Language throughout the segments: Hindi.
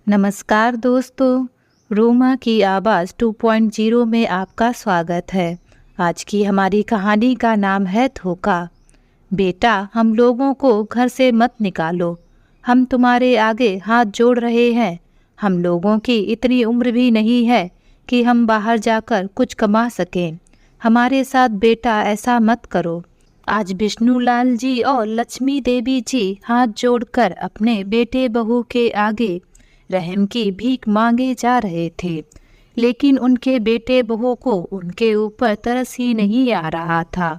नमस्कार दोस्तों, रोमा की आवाज़ 2.0 में आपका स्वागत है। आज की हमारी कहानी का नाम है धोखा। बेटा, हम लोगों को घर से मत निकालो। हम तुम्हारे आगे हाथ जोड़ रहे हैं। हम लोगों की इतनी उम्र भी नहीं है कि हम बाहर जाकर कुछ कमा सकें। हमारे साथ बेटा ऐसा मत करो। आज विष्णुलाल जी और लक्ष्मी देवी जी हाथ जोड़कर अपने बेटे बहू के आगे रहम की भीख मांगे जा रहे थे, लेकिन उनके बेटे बहू को उनके ऊपर तरस ही नहीं आ रहा था।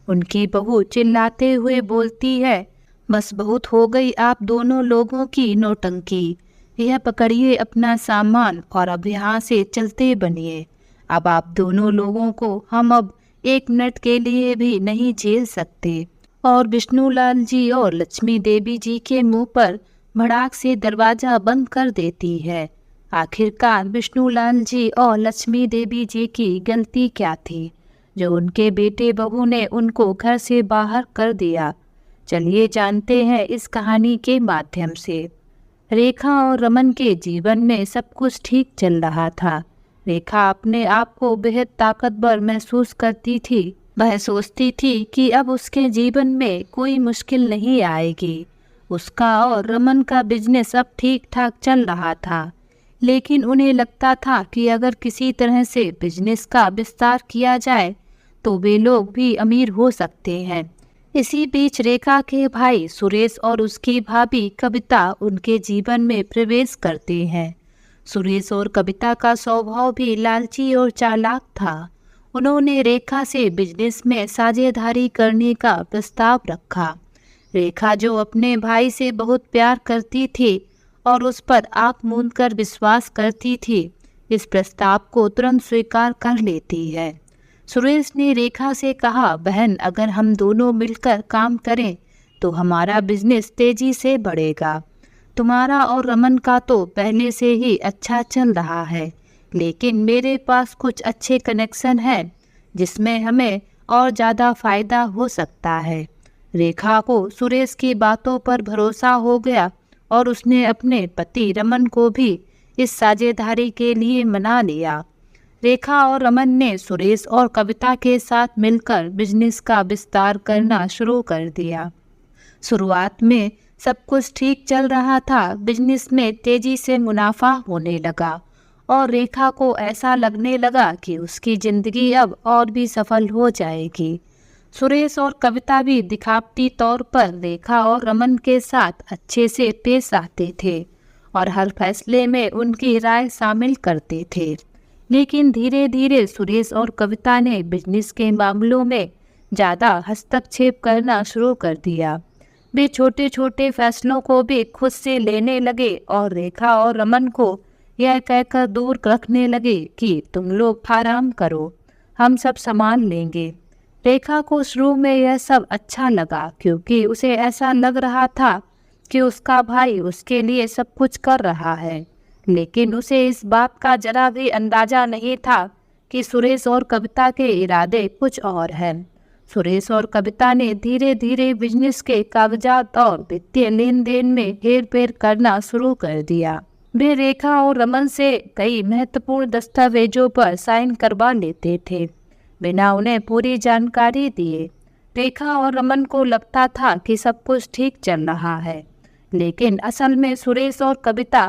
उनकी बहू चिल्लाते हुए बोलती है, बस बहुत हो गई आप दोनों लोगों की नौटंकी। यह पकड़िए अपना सामान और अब यहाँ से चलते बनिए। अब आप दोनों लोगों को हम अब 1 मिनट के लिए भी नहीं झेल सकते। और विष्णुलाल जी और लक्ष्मी देवी जी के मुंह पर भड़ाक से दरवाजा बंद कर देती है। आखिरकार विष्णुलाल जी और लक्ष्मी देवी जी की गलती क्या थी जो उनके बेटे बहू ने उनको घर से बाहर कर दिया? चलिए जानते हैं इस कहानी के माध्यम से। रेखा और रमन के जीवन में सब कुछ ठीक चल रहा था। रेखा अपने आप को बेहद ताकतवर महसूस करती थी। वह सोचती थी कि अब उसके जीवन में कोई मुश्किल नहीं आएगी। उसका और रमन का बिजनेस अब ठीक ठाक चल रहा था, लेकिन उन्हें लगता था कि अगर किसी तरह से बिजनेस का विस्तार किया जाए तो वे लोग भी अमीर हो सकते हैं। इसी बीच रेखा के भाई सुरेश और उसकी भाभी कविता उनके जीवन में प्रवेश करते हैं। सुरेश और कविता का स्वभाव भी लालची और चालाक था। उन्होंने रेखा से बिजनेस में साझेदारी करने का प्रस्ताव रखा। रेखा, जो अपने भाई से बहुत प्यार करती थी और उस पर आंख मूंद कर विश्वास करती थी, इस प्रस्ताव को तुरंत स्वीकार कर लेती है। सुरेश ने रेखा से कहा, बहन, अगर हम दोनों मिलकर काम करें तो हमारा बिजनेस तेजी से बढ़ेगा। तुम्हारा और रमन का तो पहले से ही अच्छा चल रहा है, लेकिन मेरे पास कुछ अच्छे कनेक्शन हैं जिसमें हमें और ज़्यादा फायदा हो सकता है। रेखा को सुरेश की बातों पर भरोसा हो गया और उसने अपने पति रमन को भी इस साझेदारी के लिए मना लिया। रेखा और रमन ने सुरेश और कविता के साथ मिलकर बिजनेस का विस्तार करना शुरू कर दिया। शुरुआत में सब कुछ ठीक चल रहा था। बिजनेस में तेजी से मुनाफा होने लगा और रेखा को ऐसा लगने लगा कि उसकी ज़िंदगी अब और भी सफल हो जाएगी। सुरेश और कविता भी दिखावटी तौर पर रेखा और रमन के साथ अच्छे से पेश आते थे और हर फैसले में उनकी राय शामिल करते थे। लेकिन धीरे धीरे सुरेश और कविता ने बिजनेस के मामलों में ज़्यादा हस्तक्षेप करना शुरू कर दिया। वे छोटे छोटे फैसलों को भी खुद से लेने लगे और रेखा और रमन को यह कहकर दूर रखने लगे कि तुम लोग आराम करो, हम सब संभाल लेंगे। रेखा को शुरू में यह सब अच्छा लगा, क्योंकि उसे ऐसा लग रहा था कि उसका भाई उसके लिए सब कुछ कर रहा है। लेकिन उसे इस बात का जरा भी अंदाजा नहीं था कि सुरेश और कविता के इरादे कुछ और हैं। सुरेश और कविता ने धीरे धीरे बिजनेस के कागजात और वित्तीय लेन देन में हेरफेर करना शुरू कर दिया। वे रेखा और रमन से कई महत्वपूर्ण दस्तावेजों पर साइन करवा लेते थे बिना उन्हें पूरी जानकारी दिए। रेखा और रमन को लगता था कि सब कुछ ठीक चल रहा है, लेकिन असल में सुरेश और कविता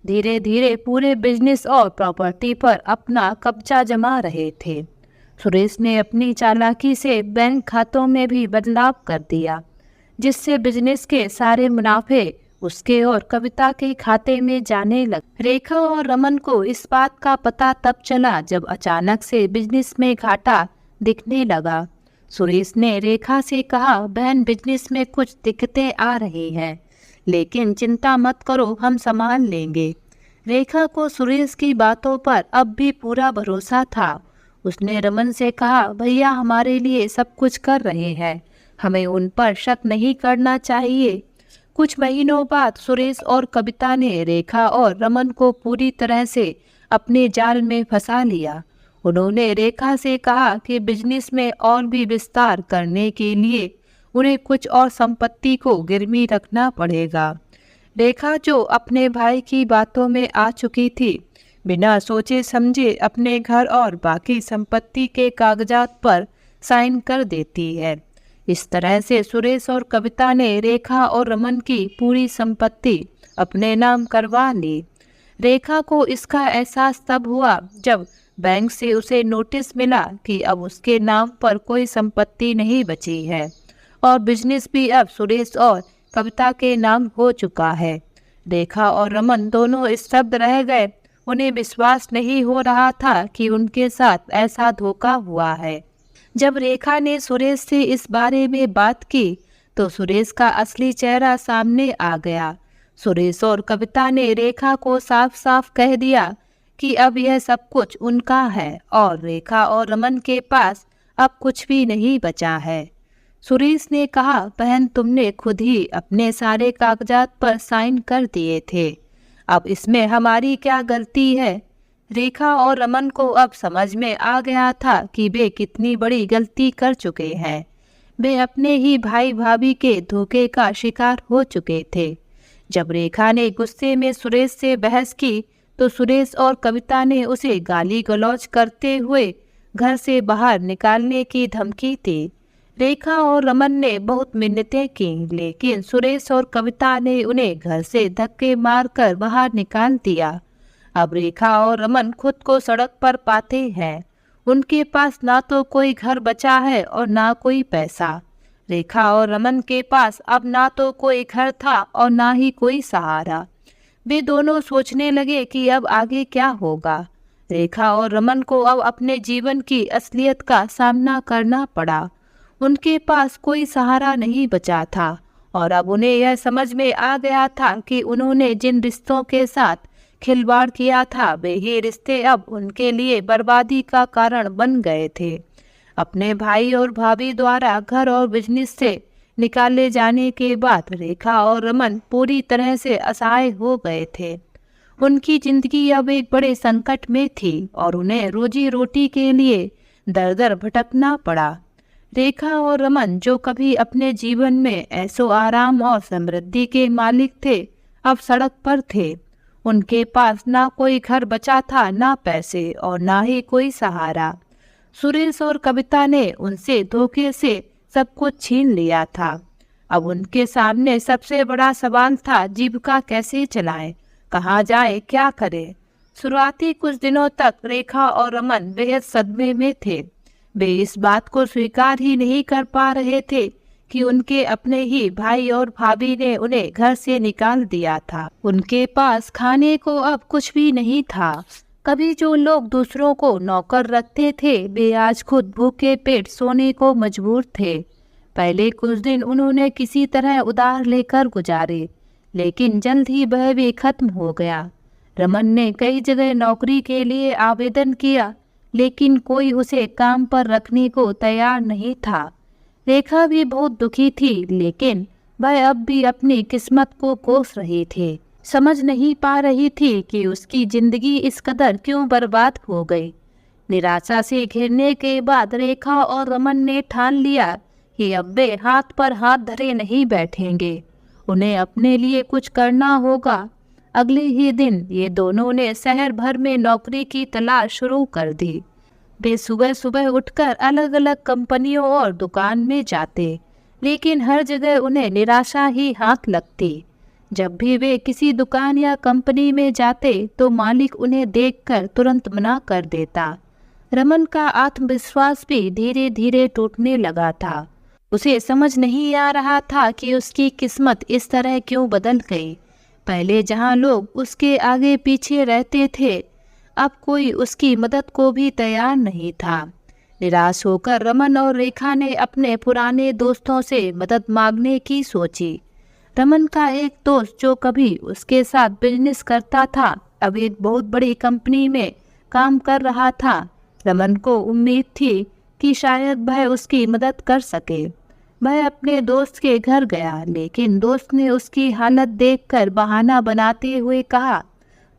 धीरे धीरे पूरे बिजनेस और प्रॉपर्टी पर अपना कब्जा जमा रहे थे। सुरेश ने अपनी चालाकी से बैंक खातों में भी बदलाव कर दिया, जिससे बिजनेस के सारे मुनाफे उसके और कविता के खाते में जाने लगे। रेखा और रमन को इस बात का पता तब चला जब अचानक से बिजनेस में घाटा दिखने लगा। सुरेश ने रेखा से कहा, बहन, बिजनेस में कुछ दिक्कतें आ रही हैं, लेकिन चिंता मत करो, हम संभाल लेंगे। रेखा को सुरेश की बातों पर अब भी पूरा भरोसा था। उसने रमन से कहा, भैया हमारे लिए सब कुछ कर रहे हैं, हमें उन पर शक नहीं करना चाहिए। कुछ महीनों बाद सुरेश और कविता ने रेखा और रमन को पूरी तरह से अपने जाल में फंसा लिया। उन्होंने रेखा से कहा कि बिजनेस में और भी विस्तार करने के लिए उन्हें कुछ और संपत्ति को गिरवी रखना पड़ेगा। रेखा, जो अपने भाई की बातों में आ चुकी थी, बिना सोचे समझे अपने घर और बाकी संपत्ति के कागजात पर साइन कर देती है। इस तरह से सुरेश और कविता ने रेखा और रमन की पूरी संपत्ति अपने नाम करवा ली। रेखा को इसका एहसास तब हुआ जब बैंक से उसे नोटिस मिला कि अब उसके नाम पर कोई संपत्ति नहीं बची है और बिजनेस भी अब सुरेश और कविता के नाम हो चुका है। रेखा और रमन दोनों स्तब्ध रह गए। उन्हें विश्वास नहीं हो रहा था कि उनके साथ ऐसा धोखा हुआ है। जब रेखा ने सुरेश से इस बारे में बात की तो सुरेश का असली चेहरा सामने आ गया। सुरेश और कविता ने रेखा को साफ साफ कह दिया कि अब यह सब कुछ उनका है और रेखा और रमन के पास अब कुछ भी नहीं बचा है। सुरेश ने कहा, बहन, तुमने खुद ही अपने सारे कागजात पर साइन कर दिए थे, अब इसमें हमारी क्या गलती है। रेखा और रमन को अब समझ में आ गया था कि वे कितनी बड़ी गलती कर चुके हैं। वे अपने ही भाई भाभी के धोखे का शिकार हो चुके थे। जब रेखा ने गुस्से में सुरेश से बहस की तो सुरेश और कविता ने उसे गाली गलौज करते हुए घर से बाहर निकालने की धमकी दी। रेखा और रमन ने बहुत मिन्नतें की, लेकिन सुरेश और कविता ने उन्हें घर से धक्के मारकर बाहर निकाल दिया। अब रेखा और रमन खुद को सड़क पर पाते हैं। उनके पास ना तो कोई घर बचा है और ना कोई पैसा। रेखा और रमन के पास अब ना तो कोई घर था और ना ही कोई सहारा। वे दोनों सोचने लगे कि अब आगे क्या होगा। रेखा और रमन को अब अपने जीवन की असलियत का सामना करना पड़ा। उनके पास कोई सहारा नहीं बचा था और अब उन्हें यह समझ में आ गया था कि उन्होंने जिन रिश्तों के साथ खिलवाड़ किया था वे ये रिश्ते अब उनके लिए बर्बादी का कारण बन गए थे। अपने भाई और भाभी द्वारा घर और बिजनेस से निकाले जाने के बाद रेखा और रमन पूरी तरह से असहाय हो गए थे। उनकी जिंदगी अब एक बड़े संकट में थी और उन्हें रोजी रोटी के लिए दर दर भटकना पड़ा। रेखा और रमन, जो कभी अपने जीवन में ऐशो आराम और समृद्धि के मालिक थे, अब सड़क पर थे। उनके पास ना कोई घर बचा था, ना पैसे और ना ही कोई सहारा। सुरेश और कविता ने उनसे धोखे से सब कुछ छीन लिया था। अब उनके सामने सबसे बड़ा सवाल था, जीविका कैसे चलाएं, कहाँ जाए, क्या करें। शुरुआती कुछ दिनों तक रेखा और रमन बेहद सदमे में थे। वे इस बात को स्वीकार ही नहीं कर पा रहे थे कि उनके अपने ही भाई और भाभी ने उन्हें घर से निकाल दिया था। उनके पास खाने को अब कुछ भी नहीं था। कभी जो लोग दूसरों को नौकर रखते थे वे आज खुद भूखे पेट सोने को मजबूर थे। पहले कुछ दिन उन्होंने किसी तरह उधार लेकर गुजारे, लेकिन जल्द ही वह भी खत्म हो गया। रमन ने कई जगह नौकरी के लिए आवेदन किया, लेकिन कोई उसे काम पर रखने को तैयार नहीं था। रेखा भी बहुत दुखी थी, लेकिन वह अब भी अपनी किस्मत को कोस रही थी। समझ नहीं पा रही थी कि उसकी जिंदगी इस कदर क्यों बर्बाद हो गई। निराशा से घिरने के बाद रेखा और रमन ने ठान लिया कि अब वे हाथ पर हाथ धरे नहीं बैठेंगे। उन्हें अपने लिए कुछ करना होगा। अगले ही दिन ये दोनों ने शहर भर में नौकरी की तलाश शुरू कर दी। वे सुबह सुबह उठकर अलग अलग कंपनियों और दुकान में जाते, लेकिन हर जगह उन्हें निराशा ही हाथ लगती। जब भी वे किसी दुकान या कंपनी में जाते तो मालिक उन्हें देखकर तुरंत मना कर देता। रमन का आत्मविश्वास भी धीरे धीरे टूटने लगा था। उसे समझ नहीं आ रहा था कि उसकी किस्मत इस तरह क्यों बदल गई। पहले जहां लोग उसके आगे पीछे रहते थे, अब कोई उसकी मदद को भी तैयार नहीं था। निराश होकर रमन और रेखा ने अपने पुराने दोस्तों से मदद मांगने की सोची। रमन का एक दोस्त जो कभी उसके साथ बिजनेस करता था, अब एक बहुत बड़ी कंपनी में काम कर रहा था। रमन को उम्मीद थी कि शायद वह उसकी मदद कर सके। वह अपने दोस्त के घर गया, लेकिन दोस्त ने उसकी हालत देखकर बहाना बनाते हुए कहा,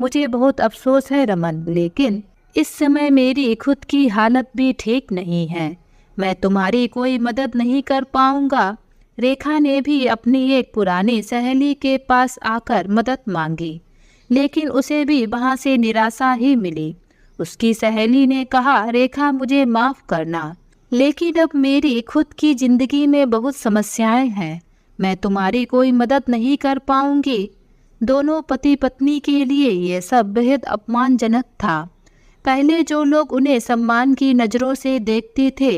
मुझे बहुत अफसोस है रमन, लेकिन इस समय मेरी खुद की हालत भी ठीक नहीं है। मैं तुम्हारी कोई मदद नहीं कर पाऊंगा। रेखा ने भी अपनी एक पुरानी सहेली के पास आकर मदद मांगी, लेकिन उसे भी वहां से निराशा ही मिली। उसकी सहेली ने कहा, रेखा मुझे माफ करना, लेकिन अब मेरी खुद की जिंदगी में बहुत समस्याएं हैं, मैं तुम्हारी कोई मदद नहीं कर पाऊंगी। दोनों पति पत्नी के लिए यह सब बेहद अपमानजनक था। पहले जो लोग उन्हें सम्मान की नज़रों से देखते थे,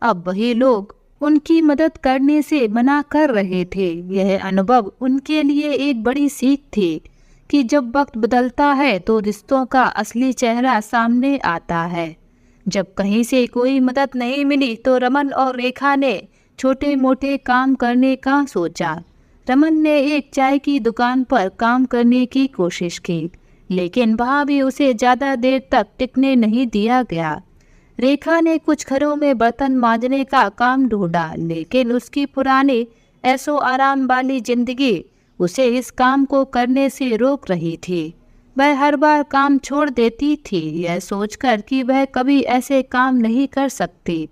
अब वही लोग उनकी मदद करने से मना कर रहे थे। यह अनुभव उनके लिए एक बड़ी सीख थी कि जब वक्त बदलता है तो रिश्तों का असली चेहरा सामने आता है। जब कहीं से कोई मदद नहीं मिली तो रमन और रेखा ने छोटे मोटे काम करने का सोचा। रमन ने एक चाय की दुकान पर काम करने की कोशिश की, लेकिन वहाँ भी उसे ज़्यादा देर तक टिकने नहीं दिया गया। रेखा ने कुछ घरों में बर्तन मांजने का काम ढूंढा, लेकिन उसकी पुरानी ऐशो आराम वाली जिंदगी उसे इस काम को करने से रोक रही थी। वह हर बार काम छोड़ देती थी, यह सोचकर कि वह कभी ऐसे काम नहीं कर सकती।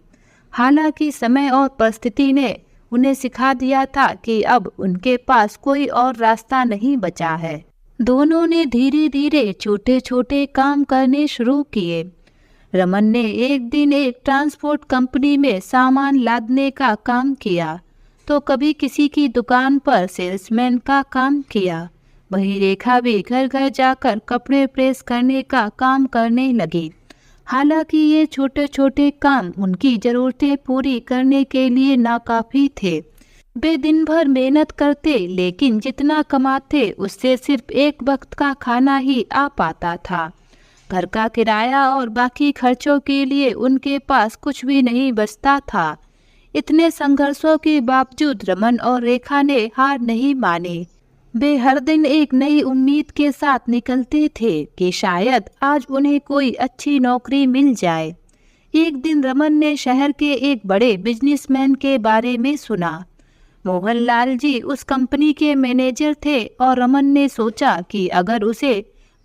हालांकि समय और परिस्थिति ने उन्हें सिखा दिया था कि अब उनके पास कोई और रास्ता नहीं बचा है। दोनों ने धीरे धीरे छोटे छोटे काम करने शुरू किए। रमन ने एक दिन एक ट्रांसपोर्ट कंपनी में सामान लादने का काम किया, तो कभी किसी की दुकान पर सेल्समैन का काम किया। वहीं रेखा भी घर घर जाकर कपड़े प्रेस करने का काम करने लगी। हालांकि ये छोटे छोटे काम उनकी ज़रूरतें पूरी करने के लिए नाकाफ़ी थे। वे दिन भर मेहनत करते, लेकिन जितना कमाते उससे सिर्फ एक वक्त का खाना ही आ पाता था। घर का किराया और बाकी खर्चों के लिए उनके पास कुछ भी नहीं बचता था। इतने संघर्षों के बावजूद रमन और रेखा ने हार नहीं मानी। वे हर दिन एक नई उम्मीद के साथ निकलते थे कि शायद आज उन्हें कोई अच्छी नौकरी मिल जाए। एक दिन रमन ने शहर के एक बड़े बिजनेसमैन के बारे में सुना। मोहनलाल जी उस कंपनी के मैनेजर थे और रमन ने सोचा कि अगर उसे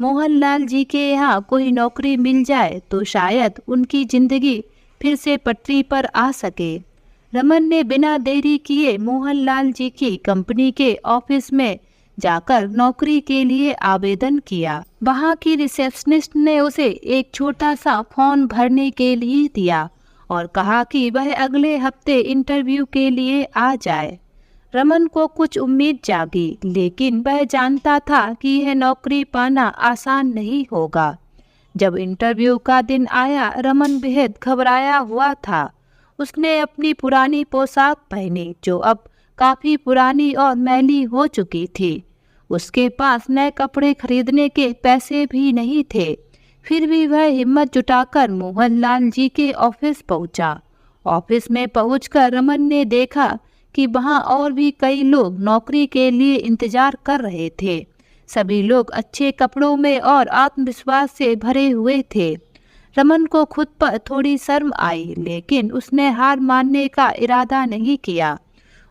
मोहनलाल जी के यहाँ कोई नौकरी मिल जाए तो शायद उनकी जिंदगी फिर से पटरी पर आ सके। रमन ने बिना देरी किए मोहनलाल जी की कंपनी के ऑफिस में जाकर नौकरी के लिए आवेदन किया। वहाँ की रिसेप्शनिस्ट ने उसे एक छोटा सा फॉर्म भरने के लिए दिया और कहा कि वह अगले हफ्ते इंटरव्यू के लिए आ जाए। रमन को कुछ उम्मीद जागी, लेकिन वह जानता था कि यह नौकरी पाना आसान नहीं होगा। जब इंटरव्यू का दिन आया, रमन बेहद घबराया हुआ था। उसने अपनी पुरानी पोशाक पहनी, जो अब काफ़ी पुरानी और मैली हो चुकी थी। उसके पास नए कपड़े खरीदने के पैसे भी नहीं थे। फिर भी वह हिम्मत जुटाकर मोहनलाल जी के ऑफिस पहुंचा। ऑफिस में पहुंचकर रमन ने देखा कि वहां और भी कई लोग नौकरी के लिए इंतजार कर रहे थे। सभी लोग अच्छे कपड़ों में और आत्मविश्वास से भरे हुए थे। रमन को खुद पर थोड़ी शर्म आई, लेकिन उसने हार मानने का इरादा नहीं किया।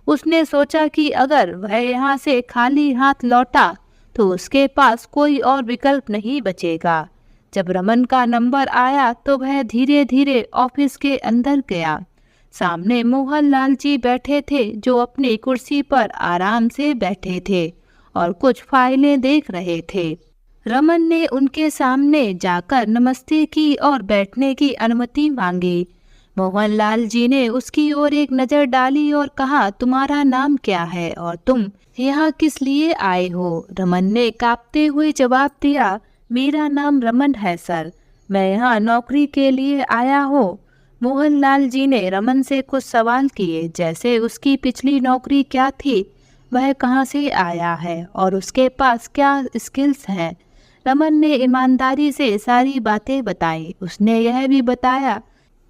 उसने सोचा कि अगर वह यहाँ से खाली हाथ लौटा तो उसके पास कोई और विकल्प नहीं बचेगा। जब रमन का नंबर आया तो वह धीरे धीरे ऑफिस के अंदर गया। सामने मोहनलाल जी बैठे थे, जो अपनी कुर्सी पर आराम से बैठे थे और कुछ फाइलें देख रहे थे। रमन ने उनके सामने जाकर नमस्ते की और बैठने की अनुमति मांगी। मोहनलाल जी ने उसकी ओर एक नज़र डाली और कहा, तुम्हारा नाम क्या है और तुम यहाँ किस लिए आए हो? रमन ने कांपते हुए जवाब दिया, मेरा नाम रमन है सर, मैं यहाँ नौकरी के लिए आया हूँ। मोहनलाल जी ने रमन से कुछ सवाल किए, जैसे उसकी पिछली नौकरी क्या थी, वह कहाँ से आया है और उसके पास क्या स्किल्स हैं। रमन ने ईमानदारी से सारी बातें बताई। उसने यह भी बताया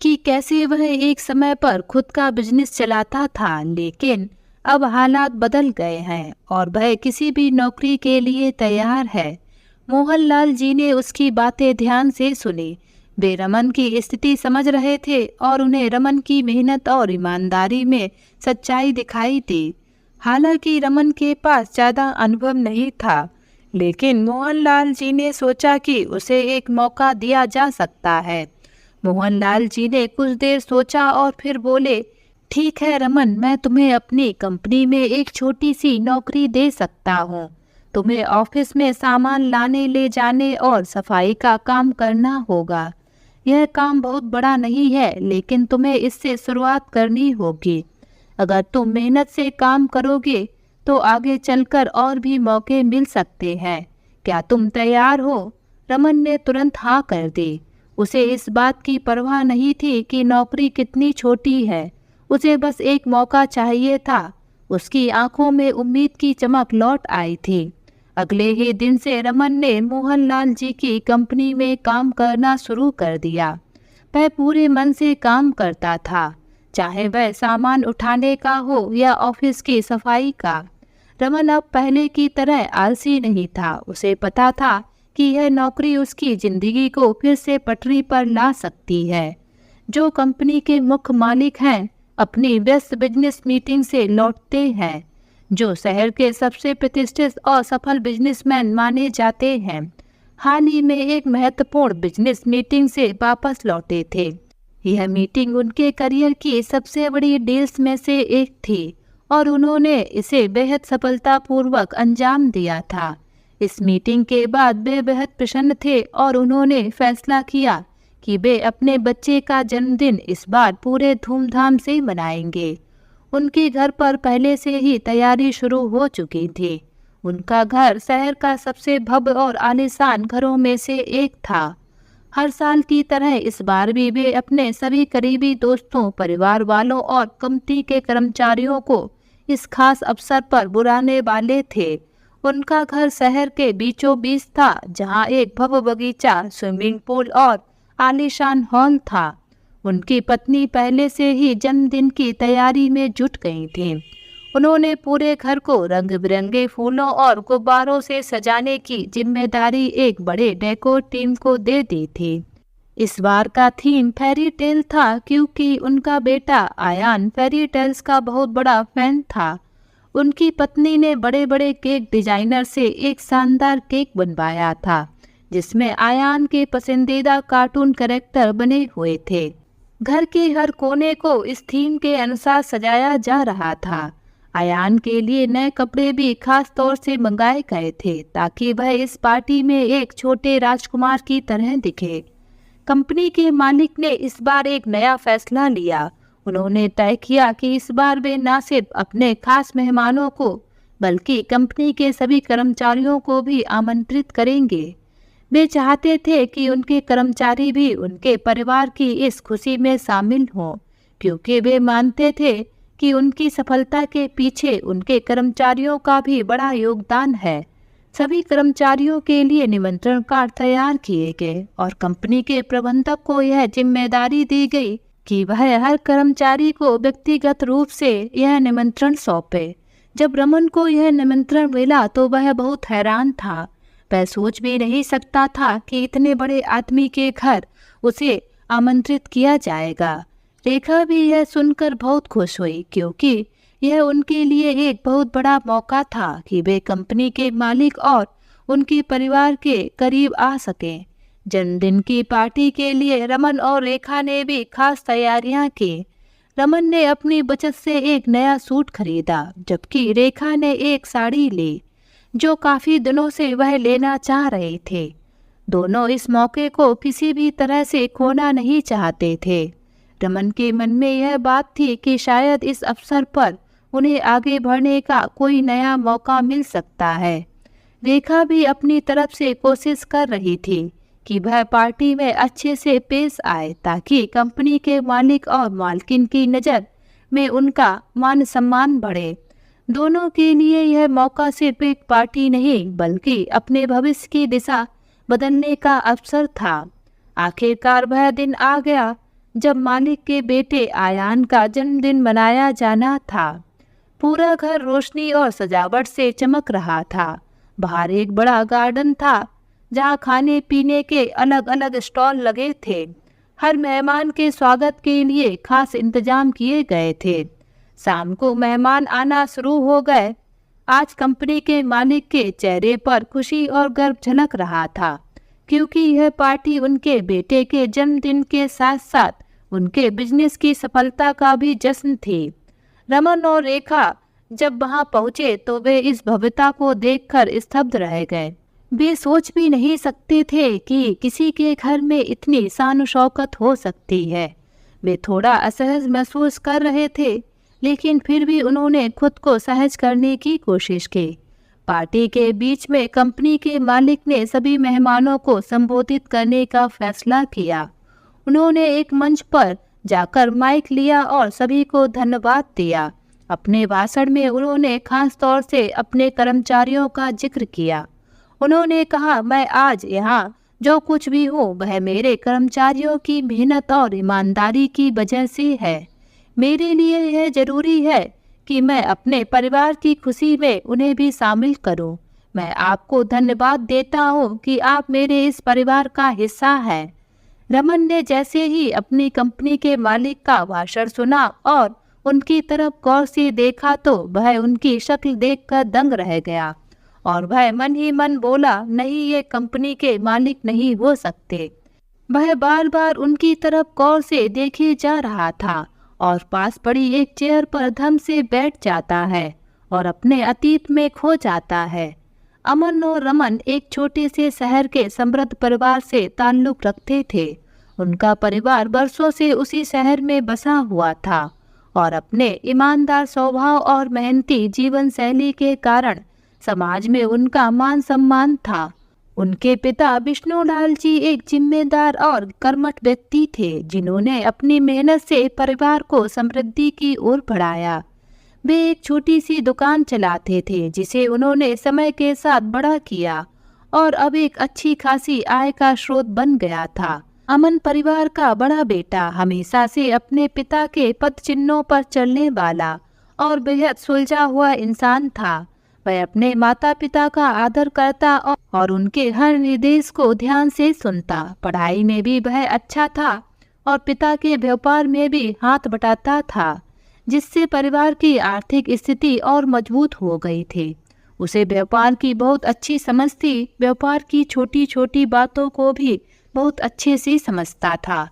कि कैसे वह एक समय पर खुद का बिजनेस चलाता था, लेकिन अब हालात बदल गए हैं और वह किसी भी नौकरी के लिए तैयार है। मोहनलाल जी ने उसकी बातें ध्यान से सुनी। वे रमन की स्थिति समझ रहे थे और उन्हें रमन की मेहनत और ईमानदारी में सच्चाई दिखाई दी। हालांकि रमन के पास ज़्यादा अनुभव नहीं था, लेकिन मोहनलाल जी ने सोचा कि उसे एक मौका दिया जा सकता है। मोहनलाल जी ने कुछ देर सोचा और फिर बोले, ठीक है रमन, मैं तुम्हें अपनी कंपनी में एक छोटी सी नौकरी दे सकता हूँ। तुम्हें ऑफिस में सामान लाने ले जाने और सफाई का काम करना होगा। यह काम बहुत बड़ा नहीं है, लेकिन तुम्हें इससे शुरुआत करनी होगी। अगर तुम मेहनत से काम करोगे तो आगे चलकर और भी मौके मिल सकते हैं। क्या तुम तैयार हो? रमन ने तुरंत हाँ कर दी। उसे इस बात की परवाह नहीं थी कि नौकरी कितनी छोटी है, उसे बस एक मौका चाहिए था। उसकी आंखों में उम्मीद की चमक लौट आई थी। अगले ही दिन से रमन ने मोहनलाल जी की कंपनी में काम करना शुरू कर दिया। वह पूरे मन से काम करता था, चाहे वह सामान उठाने का हो या ऑफिस की सफाई का। रमन अब पहले की तरह आलसी नहीं था। उसे पता था कि यह नौकरी उसकी जिंदगी को फिर से पटरी पर ला सकती है। जो कंपनी के मुख्य मालिक हैं, अपनी व्यस्त बिजनेस मीटिंग से लौटते हैं, जो शहर के सबसे प्रतिष्ठित और सफल बिजनेसमैन माने जाते हैं, हाल ही में एक महत्वपूर्ण बिजनेस मीटिंग से वापस लौटे थे। यह मीटिंग उनके करियर की सबसे बड़ी डील्स में से एक थी और उन्होंने इसे बेहद सफलतापूर्वक अंजाम दिया था। इस मीटिंग के बाद वे बेहद प्रसन्न थे और उन्होंने फैसला किया कि वे अपने बच्चे का जन्मदिन इस बार पूरे धूमधाम से मनाएंगे। उनके घर पर पहले से ही तैयारी शुरू हो चुकी थी। उनका घर शहर का सबसे भव्य और आलीशान घरों में से एक था। हर साल की तरह इस बार भी वे अपने सभी करीबी दोस्तों, परिवार वालों और कंपनी के कर्मचारियों को इस खास अवसर पर बुलाने वाले थे। उनका घर शहर के बीचों बीच था, जहां एक भव्य बगीचा, स्विमिंग पूल और आलीशान हॉल था। उनकी पत्नी पहले से ही जन्मदिन की तैयारी में जुट गई थी। उन्होंने पूरे घर को रंग बिरंगे फूलों और गुब्बारों से सजाने की जिम्मेदारी एक बड़े डेकोर टीम को दे दी थी। इस बार का थीम फेरी टेल था, क्योंकि उनका बेटा आयान फेरी टेल्स का बहुत बड़ा फैन था। उनकी पत्नी ने बड़े बड़े केक डिजाइनर से एक शानदार केक बनवाया था, जिसमें आयान के पसंदीदा कार्टून कैरेक्टर बने हुए थे। घर के हर कोने को इस थीम के अनुसार सजाया जा रहा था। आयान के लिए नए कपड़े भी खास तौर से मंगाए गए थे, ताकि वह इस पार्टी में एक छोटे राजकुमार की तरह दिखे। कंपनी के मालिक ने इस बार एक नया फैसला लिया। उन्होंने तय किया कि इस बार वे न सिर्फ अपने खास मेहमानों को, बल्कि कंपनी के सभी कर्मचारियों को भी आमंत्रित करेंगे। वे चाहते थे कि उनके कर्मचारी भी उनके परिवार की इस खुशी में शामिल हों, क्योंकि वे मानते थे कि उनकी सफलता के पीछे उनके कर्मचारियों का भी बड़ा योगदान है। सभी कर्मचारियों के लिए निमंत्रण कार्ड तैयार किए गए और कंपनी के प्रबंधक को यह जिम्मेदारी दी गई कि वह हर कर्मचारी को व्यक्तिगत रूप से यह निमंत्रण सौंपे। जब रमन को यह निमंत्रण मिला तो वह बहुत हैरान था। वह सोच भी नहीं सकता था कि इतने बड़े आदमी के घर उसे आमंत्रित किया जाएगा। रेखा भी यह सुनकर बहुत खुश हुई, क्योंकि यह उनके लिए एक बहुत बड़ा मौका था कि वे कंपनी के मालिक और उनके परिवार के करीब आ सकें। जन्मदिन की पार्टी के लिए रमन और रेखा ने भी खास तैयारियां की। रमन ने अपनी बचत से एक नया सूट खरीदा, जबकि रेखा ने एक साड़ी ली जो काफी दिनों से वह लेना चाह रहे थे। दोनों इस मौके को किसी भी तरह से खोना नहीं चाहते थे। रमन के मन में यह बात थी कि शायद इस अवसर पर उन्हें आगे बढ़ने का कोई नया मौका मिल सकता है। रेखा भी अपनी तरफ से कोशिश कर रही थी कि वह पार्टी में अच्छे से पेश आए, ताकि कंपनी के मालिक और मालकिन की नज़र में उनका मान सम्मान बढ़े। दोनों के लिए यह मौका सिर्फ एक पार्टी नहीं, बल्कि अपने भविष्य की दिशा बदलने का अवसर था। आखिरकार वह दिन आ गया जब मालिक के बेटे आयान का जन्मदिन मनाया जाना था। पूरा घर रोशनी और सजावट से चमक रहा था। बाहर एक बड़ा गार्डन था, जहां खाने पीने के अलग अलग स्टॉल लगे थे। हर मेहमान के स्वागत के लिए खास इंतजाम किए गए थे। शाम को मेहमान आना शुरू हो गए। आज कंपनी के मालिक के चेहरे पर खुशी और गर्व झलक रहा था, क्योंकि यह पार्टी उनके बेटे के जन्मदिन के साथ साथ उनके बिजनेस की सफलता का भी जश्न थी। रमन और रेखा जब वहां पहुंचे तो वे इस भव्यता को देखकर स्तब्ध रह गए। वे सोच भी नहीं सकते थे कि किसी के घर में इतनी शान शौकत हो सकती है। वे थोड़ा असहज महसूस कर रहे थे, लेकिन फिर भी उन्होंने खुद को सहज करने की कोशिश की। पार्टी के बीच में कंपनी के मालिक ने सभी मेहमानों को संबोधित करने का फैसला किया। उन्होंने एक मंच पर जाकर माइक लिया और सभी को धन्यवाद दिया। अपने भाषण में उन्होंने खास तौर से अपने कर्मचारियों का जिक्र किया। उन्होंने कहा, मैं आज यहाँ जो कुछ भी हूँ वह मेरे कर्मचारियों की मेहनत और ईमानदारी की वजह से है। मेरे लिए यह जरूरी है कि मैं अपने परिवार की खुशी में उन्हें भी शामिल करूं। मैं आपको धन्यवाद देता हूं कि आप मेरे इस परिवार का हिस्सा हैं। रमन ने जैसे ही अपनी कंपनी के मालिक का भाषण सुना और उनकी तरफ गौर से देखा तो वह उनकी शक्ल देखकर दंग रह गया और वह मन ही मन बोला, नहीं, ये कंपनी के मालिक नहीं हो सकते। वह बार बार उनकी तरफ गौर से देखे जा रहा था और पास पड़ी एक चेयर पर धम से बैठ जाता है और अपने अतीत में खो जाता है। अमन और रमन एक छोटे से शहर के समृद्ध परिवार से ताल्लुक रखते थे। उनका परिवार बरसों से उसी शहर में बसा हुआ था और अपने ईमानदार स्वभाव और मेहनती जीवन शैली के कारण समाज में उनका मान सम्मान था। उनके पिता विष्णुलाल जी एक जिम्मेदार और कर्मठ व्यक्ति थे, जिन्होंने अपनी मेहनत से परिवार को समृद्धि की ओर बढ़ाया। वे एक छोटी सी दुकान चलाते थे, जिसे उन्होंने समय के साथ बड़ा किया और अब एक अच्छी खासी आय का स्रोत बन गया था। अमन परिवार का बड़ा बेटा हमेशा से अपने पिता के पद चिन्हों पर चलने वाला और बेहद सुलझा हुआ इंसान था। वह अपने माता पिता का आदर करता और उनके हर निर्देश को ध्यान से सुनता। पढ़ाई में भी वह अच्छा था और पिता के व्यापार में भी हाथ बटाता था, जिससे परिवार की आर्थिक स्थिति और मजबूत हो गई थी। उसे व्यापार की बहुत अच्छी समझ थी। व्यापार की छोटी छोटी बातों को भी बहुत अच्छे से समझता था।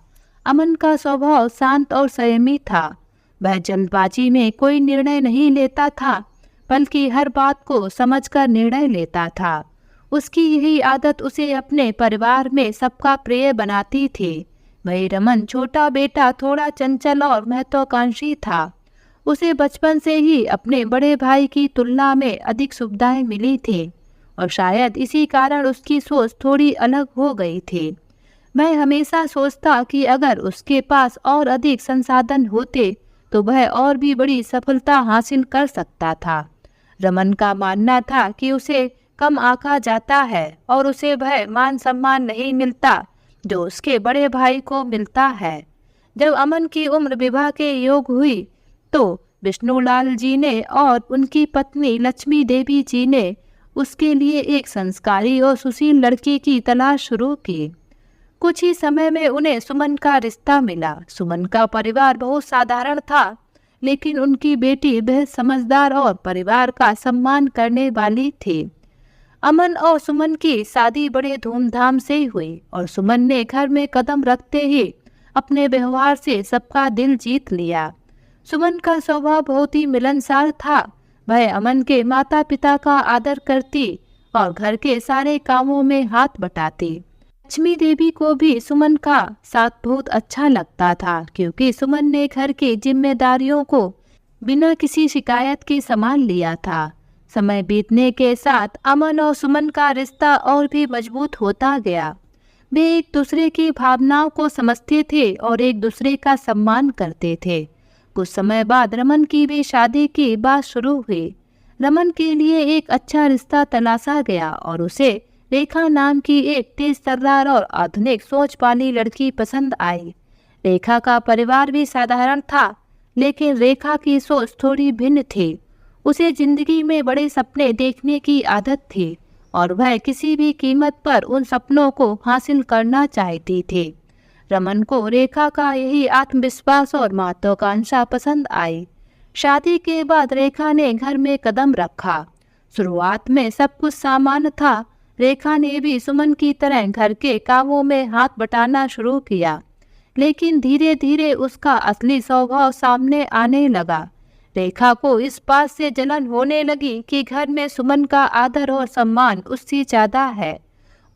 अमन का स्वभाव शांत और संयमी था। वह जल्दबाजी में कोई निर्णय नहीं लेता था, बल्कि हर बात को समझकर निर्णय लेता था। उसकी यही आदत उसे अपने परिवार में सबका प्रिय बनाती थी। वही रमन छोटा बेटा थोड़ा चंचल और महत्वाकांक्षी था। उसे बचपन से ही अपने बड़े भाई की तुलना में अधिक सुविधाएं मिली थी और शायद इसी कारण उसकी सोच थोड़ी अलग हो गई थी। वह हमेशा सोचता कि अगर उसके पास और अधिक संसाधन होते तो वह और भी बड़ी सफलता हासिल कर सकता था। रमन का मानना था कि उसे कम आंका जाता है और उसे वह मान सम्मान नहीं मिलता जो उसके बड़े भाई को मिलता है। जब अमन की उम्र विवाह के योग हुई तो विष्णुलाल जी ने और उनकी पत्नी लक्ष्मी देवी जी ने उसके लिए एक संस्कारी और सुशील लड़की की तलाश शुरू की। कुछ ही समय में उन्हें सुमन का रिश्ता मिला। सुमन का परिवार बहुत साधारण था, लेकिन उनकी बेटी बेहद समझदार और परिवार का सम्मान करने वाली थी। अमन और सुमन की शादी बड़े धूमधाम से हुई और सुमन ने घर में कदम रखते ही अपने व्यवहार से सबका दिल जीत लिया। सुमन का स्वभाव बहुत ही मिलनसार था। वह अमन के माता पिता का आदर करती और घर के सारे कामों में हाथ बटाती। लक्ष्मी देवी को भी सुमन का साथ बहुत अच्छा लगता था, क्योंकि सुमन ने घर की जिम्मेदारियों को बिना किसी शिकायत के संभाल लिया था। समय बीतने के साथ अमन और सुमन का रिश्ता और भी मजबूत होता गया। वे एक दूसरे की भावनाओं को समझते थे और एक दूसरे का सम्मान करते थे। कुछ समय बाद रमन की भी शादी की बात शुरू हुई। रमन के लिए एक अच्छा रिश्ता तलाशा गया और उसे रेखा नाम की एक तेज तर्रार और आधुनिक सोच वाली लड़की पसंद आई। रेखा का परिवार भी साधारण था, लेकिन रेखा की सोच थोड़ी भिन्न थी। उसे जिंदगी में बड़े सपने देखने की आदत थी और वह किसी भी कीमत पर उन सपनों को हासिल करना चाहती थी। रमन को रेखा का यही आत्मविश्वास और महत्वाकांक्षा पसंद आई। शादी के बाद रेखा ने घर में कदम रखा। शुरुआत में सब कुछ सामान्य था। रेखा ने भी सुमन की तरह घर के कामों में हाथ बटाना शुरू किया। लेकिन धीरे धीरे उसका असली स्वभाव सामने आने लगा। रेखा को इस बात से जलन होने लगी कि घर में सुमन का आदर और सम्मान उससे ज्यादा है।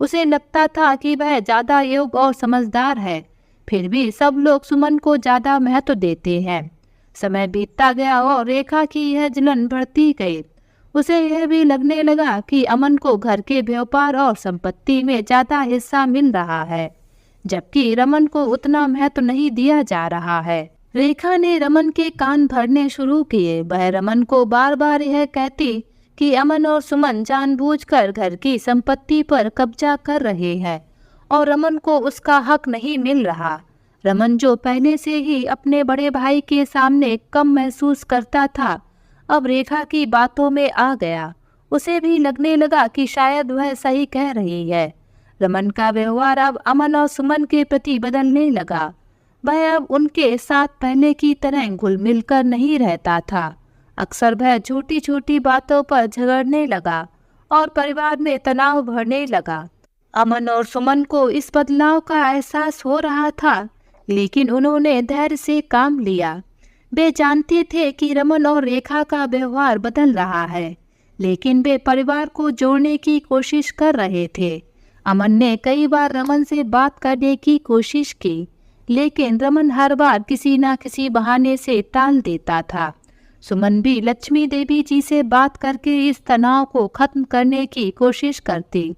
उसे लगता था कि वह ज्यादा योग्य और समझदार है, फिर भी सब लोग सुमन को ज्यादा महत्व देते हैं। समय बीतता गया और रेखा की यह जलन बढ़ती गई। उसे यह भी लगने लगा कि अमन को घर के व्यापार और संपत्ति में ज्यादा हिस्सा मिल रहा है, जबकि रमन को उतना महत्व नहीं दिया जा रहा है। रेखा ने रमन के कान भरने शुरू किए। वह रमन को बार बार यह कहती कि अमन और सुमन जानबूझकर घर की संपत्ति पर कब्जा कर रहे हैं और रमन को उसका हक नहीं मिल रहा। रमन जो पहले से ही अपने बड़े भाई के सामने कम महसूस करता था, अब रेखा की बातों में आ गया। उसे भी लगने लगा कि शायद वह सही कह रही है। रमन का व्यवहार अब अमन और सुमन के प्रति बदलने लगा। वह अब उनके साथ पहले की तरह घुल मिल कर नहीं रहता था। अक्सर वह छोटी छोटी बातों पर झगड़ने लगा और परिवार में तनाव बढ़ने लगा। अमन और सुमन को इस बदलाव का एहसास हो रहा था, लेकिन उन्होंने धैर्य से काम लिया। वे जानते थे कि रमन और रेखा का व्यवहार बदल रहा है, लेकिन वे परिवार को जोड़ने की कोशिश कर रहे थे। अमन ने कई बार रमन से बात करने की कोशिश की, लेकिन रमन हर बार किसी न किसी बहाने से टाल देता था। सुमन भी लक्ष्मी देवी जी से बात करके इस तनाव को खत्म करने की कोशिश करती,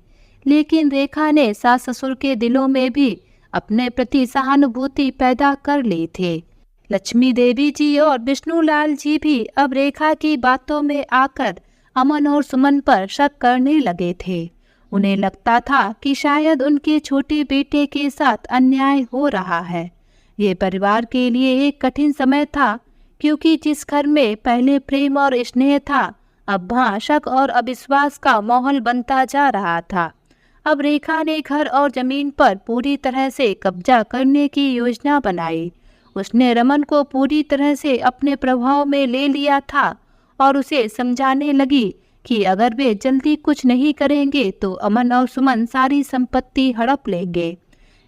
लेकिन रेखा ने सास ससुर के दिलों में भी अपने प्रति सहानुभूति पैदा कर ली थी। लक्ष्मी देवी जी और विष्णुलाल जी भी अब रेखा की बातों में आकर अमन और सुमन पर शक करने लगे थे। उन्हें लगता था कि शायद उनके छोटे बेटे के साथ अन्याय हो रहा है। ये परिवार के लिए एक कठिन समय था, क्योंकि जिस घर में पहले प्रेम और स्नेह था, अब वहाँ शक और अविश्वास का माहौल बनता जा रहा था। अब रेखा ने घर और जमीन पर पूरी तरह से कब्जा करने की योजना बनाई। उसने रमन को पूरी तरह से अपने प्रभाव में ले लिया था और उसे समझाने लगी कि अगर वे जल्दी कुछ नहीं करेंगे तो अमन और सुमन सारी संपत्ति हड़प लेंगे।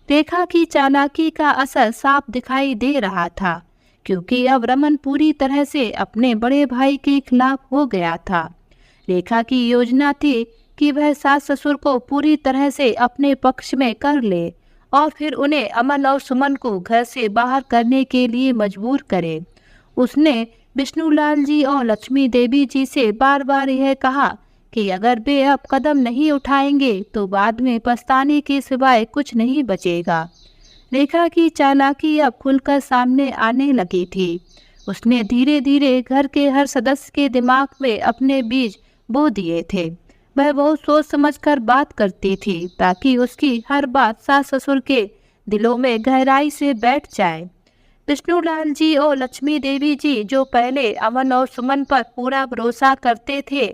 रेखा की चालाकी का असर साफ दिखाई दे रहा था, क्योंकि अब रमन पूरी तरह से अपने बड़े भाई के खिलाफ हो गया था। रेखा की योजना थी कि वह सास ससुर को पूरी तरह से अपने पक्ष में कर ले और फिर उन्हें अमन और सुमन को घर से बाहर करने के लिए मजबूर करे। उसने विष्णुलाल जी और लक्ष्मी देवी जी से बार बार यह कहा कि अगर वे अब कदम नहीं उठाएंगे तो बाद में पछताने के सिवाय कुछ नहीं बचेगा। रेखा की चालाकी अब खुलकर सामने आने लगी थी। उसने धीरे धीरे घर के हर सदस्य के दिमाग में अपने बीज बो दिए थे। वह बहुत सोच समझकर बात करती थी ताकि उसकी हर बात सास ससुर के दिलों में गहराई से बैठ जाए। विष्णुलाल जी और लक्ष्मी देवी जी जो पहले अमन और सुमन पर पूरा भरोसा करते थे,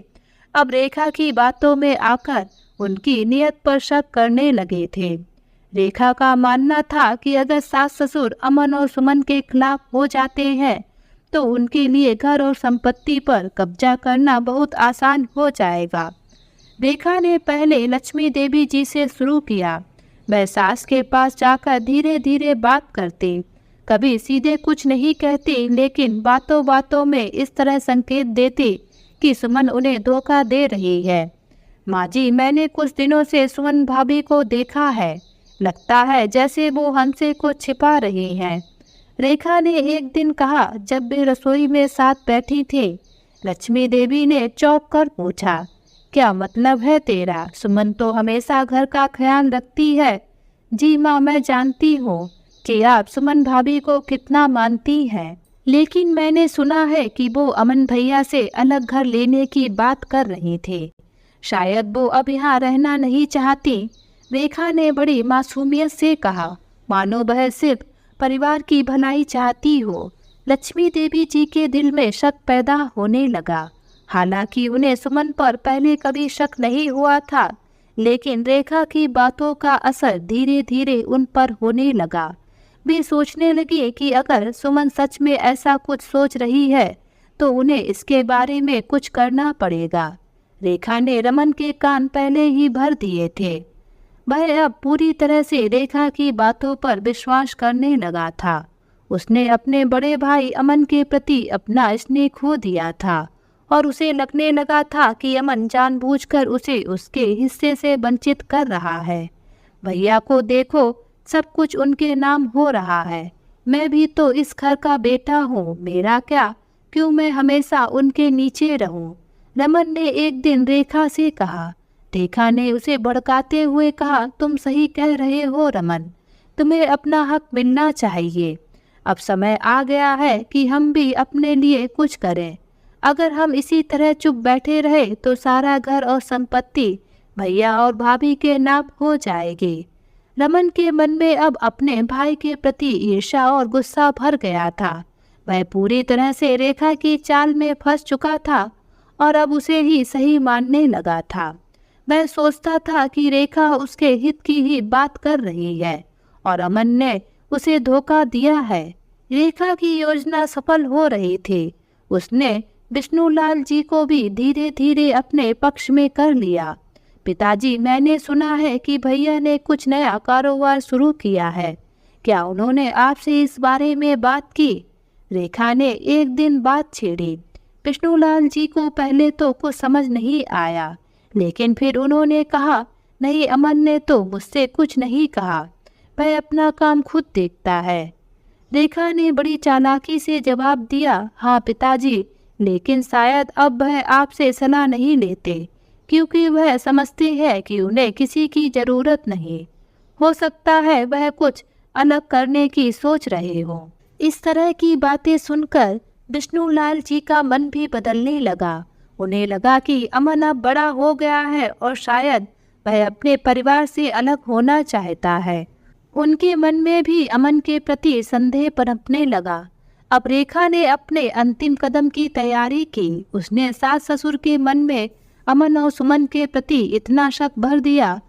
अब रेखा की बातों में आकर उनकी नीयत पर शक करने लगे थे। रेखा का मानना था कि अगर सास ससुर अमन और सुमन के खिलाफ हो जाते हैं तो उनके लिए घर और संपत्ति पर कब्जा करना बहुत आसान हो जाएगा। रेखा ने पहले लक्ष्मी देवी जी से शुरू किया। वह सास के पास जाकर धीरे धीरे बात करती, कभी सीधे कुछ नहीं कहती, लेकिन बातों बातों में इस तरह संकेत देती कि सुमन उन्हें धोखा दे रही है। माँ जी, मैंने कुछ दिनों से सुमन भाभी को देखा है, लगता है जैसे वो हमसे कुछ छिपा रही हैं। रेखा ने एक दिन कहा जब वे रसोई में साथ बैठी थी। लक्ष्मी देवी ने चौंक कर पूछा, क्या मतलब है तेरा? सुमन तो हमेशा घर का ख्याल रखती है। जी माँ, मैं जानती हूँ कि आप सुमन भाभी को कितना मानती हैं, लेकिन मैंने सुना है कि वो अमन भैया से अलग घर लेने की बात कर रही थी। शायद वो अब यहाँ रहना नहीं चाहती। रेखा ने बड़ी मासूमियत से कहा, मानो वह सिर्फ परिवार की भलाई चाहती हो। लक्ष्मी देवी जी के दिल में शक पैदा होने लगा। हालांकि उन्हें सुमन पर पहले कभी शक नहीं हुआ था, लेकिन रेखा की बातों का असर धीरे धीरे उन पर होने लगा। वे सोचने लगे कि अगर सुमन सच में ऐसा कुछ सोच रही है तो उन्हें इसके बारे में कुछ करना पड़ेगा। रेखा ने रमन के कान पहले ही भर दिए थे। वह अब पूरी तरह से रेखा की बातों पर विश्वास करने लगा था। उसने अपने बड़े भाई अमन के प्रति अपना स्नेह खो दिया था और उसे लगने लगा था कि अमन जानबूझकर उसे उसके हिस्से से वंचित कर रहा है। भैया को देखो, सब कुछ उनके नाम हो रहा है। मैं भी तो इस घर का बेटा हूँ, मेरा क्या? क्यों मैं हमेशा उनके नीचे रहूं? रमन ने एक दिन रेखा से कहा। रेखा ने उसे भड़काते हुए कहा, तुम सही कह रहे हो रमन, तुम्हें अपना हक मिलना चाहिए। अब समय आ गया है कि हम भी अपने लिए कुछ करें। अगर हम इसी तरह चुप बैठे रहे तो सारा घर और संपत्ति भैया और भाभी के नाम हो जाएगी। रमन के मन में अब अपने भाई के प्रति ईर्ष्या और गुस्सा भर गया था। वह पूरी तरह से रेखा की चाल में फंस चुका था और अब उसे ही सही मानने लगा था। वह सोचता था कि रेखा उसके हित की ही बात कर रही है और अमन ने उसे धोखा दिया है। रेखा की योजना सफल हो रही थी। उसने विष्णुलाल जी को भी धीरे धीरे अपने पक्ष में कर लिया। पिताजी, मैंने सुना है कि भैया ने कुछ नया कारोबार शुरू किया है। क्या उन्होंने आपसे इस बारे में बात की? रेखा ने एक दिन बात छेड़ी। विष्णुलाल जी को पहले तो कुछ समझ नहीं आया, लेकिन फिर उन्होंने कहा, नहीं, अमन ने तो मुझसे कुछ नहीं कहा, वह अपना काम खुद देखता है। रेखा ने बड़ी चालाकी से जवाब दिया, हाँ पिताजी, लेकिन शायद अब वह आपसे सलाह नहीं लेते, क्योंकि वह समझते हैं कि उन्हें किसी की जरूरत नहीं। हो सकता है वह कुछ अलग करने की सोच रहे हो। इस तरह की बातें सुनकर विष्णुलाल जी का मन भी बदलने लगा। उन्हें लगा कि अमन अब बड़ा हो गया है और शायद वह अपने परिवार से अलग होना चाहता है। उनके मन में भी अमन के प्रति संदेह पनपने लगा। अब रेखा ने अपने अंतिम कदम की तैयारी की। उसने सास ससुर के मन में अमन और सुमन के प्रति इतना शक भर दिया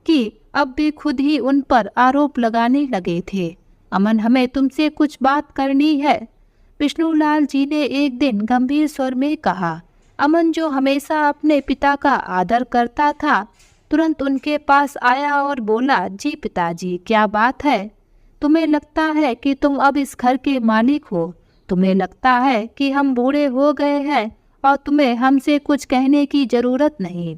कि अब वे खुद ही उन पर आरोप लगाने लगे थे। अमन, हमें तुमसे कुछ बात करनी है, विष्णुलाल जी ने एक दिन गंभीर स्वर में कहा। अमन, जो हमेशा अपने पिता का आदर करता था, तुरंत उनके पास आया और बोला, जी पिताजी, क्या बात है? तुम्हें लगता है कि तुम अब इस घर के मालिक हो? तुम्हें लगता है कि हम बूढ़े हो गए हैं और तुम्हें हमसे कुछ कहने की जरूरत नहीं?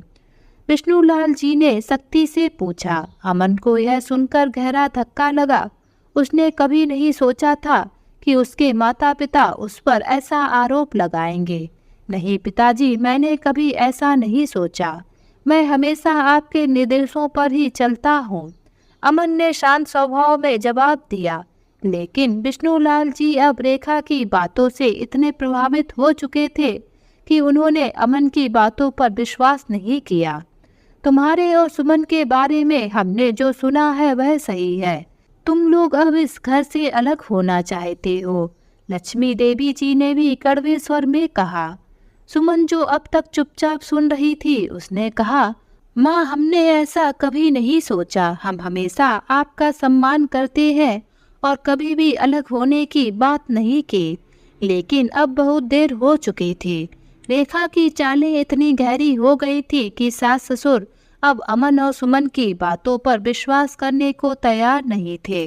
विष्णुलाल जी ने सख्ती से पूछा। अमन को यह सुनकर गहरा धक्का लगा। उसने कभी नहीं सोचा था कि उसके माता पिता उस पर ऐसा आरोप लगाएंगे। नहीं पिताजी, मैंने कभी ऐसा नहीं सोचा। मैं हमेशा आपके निर्देशों पर ही चलता हूँ, अमन ने शांत स्वभाव में जवाब दिया। लेकिन विष्णुलाल जी अब रेखा की बातों से इतने प्रभावित हो चुके थे कि उन्होंने अमन की बातों पर विश्वास नहीं किया। तुम्हारे और सुमन के बारे में हमने जो सुना है वह सही है। तुम लोग अब इस घर से अलग होना चाहते हो, लक्ष्मी देवी जी ने भी कड़वे स्वर में कहा। सुमन, जो अब तक चुपचाप सुन रही थी, उसने कहा, माँ, हमने ऐसा कभी नहीं सोचा। हम हमेशा आपका सम्मान करते हैं और कभी भी अलग होने की बात नहीं की, लेकिन अब बहुत देर हो चुकी थी। रेखा की चालें इतनी गहरी हो गई थी कि सास ससुर अब अमन और सुमन की बातों पर विश्वास करने को तैयार नहीं थे।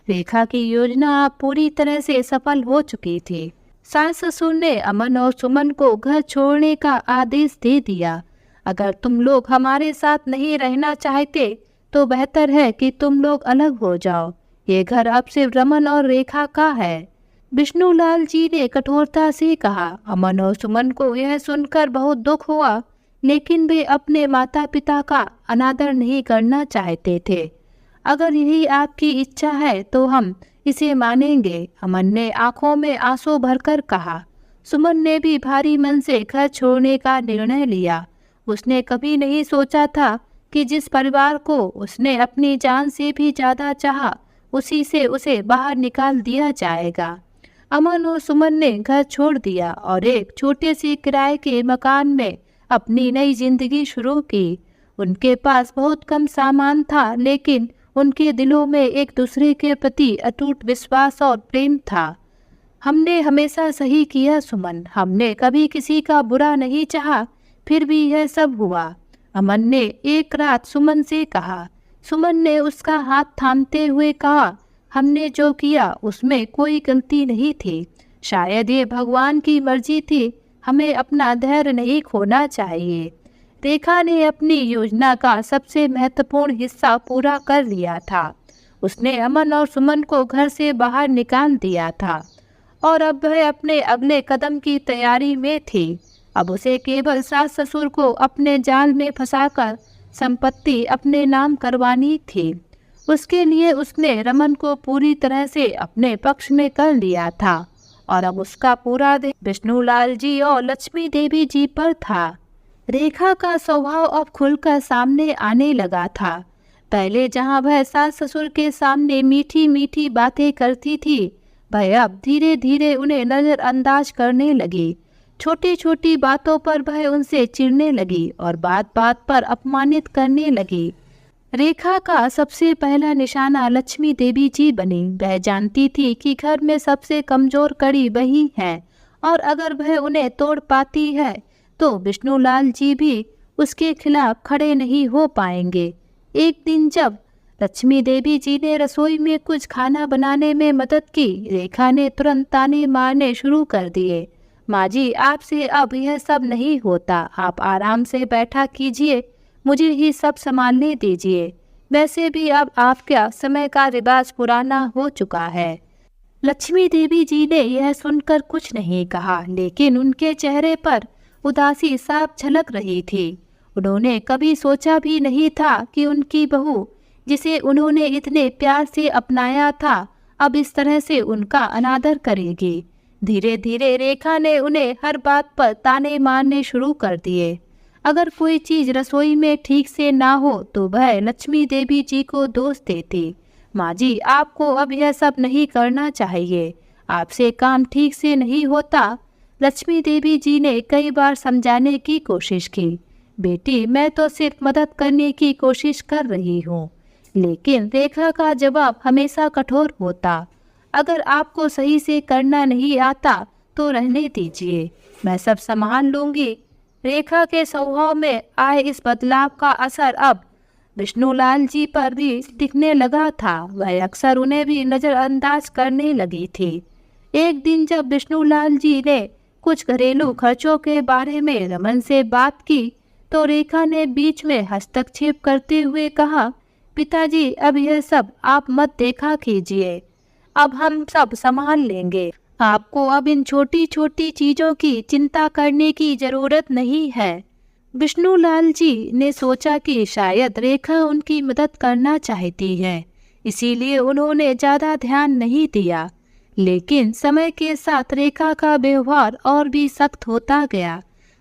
रेखा की योजना अब पूरी तरह से सफल हो चुकी थी। सास ससुर ने अमन और सुमन को घर छोड़ने का आदेश दे दिया। अगर तुम लोग हमारे साथ नहीं रहना चाहते तो बेहतर है कि तुम लोग अलग हो जाओ। ये घर अब सिर्फ रमन और रेखा का है, विष्णुलाल जी ने कठोरता से कहा। अमन और सुमन को यह सुनकर बहुत दुख हुआ, लेकिन वे अपने माता पिता का अनादर नहीं करना चाहते थे। अगर यही आपकी इच्छा है तो हम इसे मानेंगे, अमन ने आंखों में आंसू भरकर कहा। सुमन ने भी भारी मन से घर छोड़ने का निर्णय लिया। उसने कभी नहीं सोचा था कि जिस परिवार को उसने अपनी जान से भी ज़्यादा चाहा, उसी से उसे बाहर निकाल दिया जाएगा। अमन और सुमन ने घर छोड़ दिया और एक छोटे से किराए के मकान में अपनी नई जिंदगी शुरू की। उनके पास बहुत कम सामान था, लेकिन उनके दिलों में एक दूसरे के प्रति अटूट विश्वास और प्रेम था। हमने हमेशा सही किया सुमन, हमने कभी किसी का बुरा नहीं चाहा, फिर भी यह सब हुआ, अमन ने एक रात सुमन से कहा। सुमन ने उसका हाथ थामते हुए कहा, हमने जो किया उसमें कोई गलती नहीं थी। शायद ये भगवान की मर्जी थी। हमें अपना धैर्य नहीं खोना चाहिए। रेखा ने अपनी योजना का सबसे महत्वपूर्ण हिस्सा पूरा कर लिया था। उसने अमन और सुमन को घर से बाहर निकाल दिया था और अब वह अपने अगले कदम की तैयारी में थी। अब उसे केवल सास ससुर को अपने जाल में फंसाकर संपत्ति अपने नाम करवानी थी। उसके लिए उसने रमन को पूरी तरह से अपने पक्ष में कर लिया था और अब उसका पूरा ध्यान विष्णुलाल जी और लक्ष्मी देवी जी पर था। रेखा का स्वभाव अब खुलकर सामने आने लगा था। पहले जहां वह सास ससुर के सामने मीठी मीठी बातें करती थी, वह अब धीरे धीरे उन्हें नजरअंदाज करने लगी। छोटी छोटी बातों पर वह उनसे चिढ़ने लगी और बात बात पर अपमानित करने लगी। रेखा का सबसे पहला निशाना लक्ष्मी देवी जी बनी। वह जानती थी कि घर में सबसे कमजोर कड़ी वही है और अगर वह उन्हें तोड़ पाती है तो विष्णुलाल जी भी उसके खिलाफ खड़े नहीं हो पाएंगे। एक दिन जब लक्ष्मी देवी जी ने रसोई में कुछ खाना बनाने में मदद की, रेखा ने तुरंत ताने मारने शुरू कर दिए। माँ जी, आपसे अब यह सब नहीं होता। आप आराम से बैठा कीजिए, मुझे ही सब संभालने दीजिए। वैसे भी अब आपका समय का रिवाज पुराना हो चुका है। लक्ष्मी देवी जी ने यह सुनकर कुछ नहीं कहा, लेकिन उनके चेहरे पर उदासी साफ झलक रही थी। उन्होंने कभी सोचा भी नहीं था कि उनकी बहू, जिसे उन्होंने इतने प्यार से अपनाया था, अब इस तरह से उनका अनादर करेगी। धीरे धीरे रेखा ने उन्हें हर बात पर ताने मारने शुरू कर दिए। अगर कोई चीज रसोई में ठीक से ना हो तो वह लक्ष्मी देवी जी को दोष देती। माँ जी, आपको अब यह सब नहीं करना चाहिए, आपसे काम ठीक से नहीं होता। लक्ष्मी देवी जी ने कई बार समझाने की कोशिश की। बेटी, मैं तो सिर्फ मदद करने की कोशिश कर रही हूँ। लेकिन रेखा का जवाब हमेशा कठोर होता। अगर आपको सही से करना नहीं आता तो रहने दीजिए, मैं सब संभाल लूंगी। रेखा के स्वभाव में आए इस बदलाव का असर अब विष्णुलाल जी पर भी दिखने लगा था। वह अक्सर उन्हें भी नजरअंदाज करने लगी थी। एक दिन जब विष्णुलाल जी ने कुछ घरेलू खर्चों के बारे में रमन से बात की तो रेखा ने बीच में हस्तक्षेप करते हुए कहा, पिताजी, अब यह सब आप मत देखा कीजिए, अब हम सब संभाल लेंगे। आपको अब इन छोटी छोटी चीजों की चिंता करने की जरूरत नहीं है। विष्णुलाल जी ने सोचा कि शायद रेखा उनकी मदद करना चाहती है, इसीलिए उन्होंने ज्यादा ध्यान नहीं दिया। लेकिन समय के साथ रेखा का व्यवहार और भी सख्त होता गया।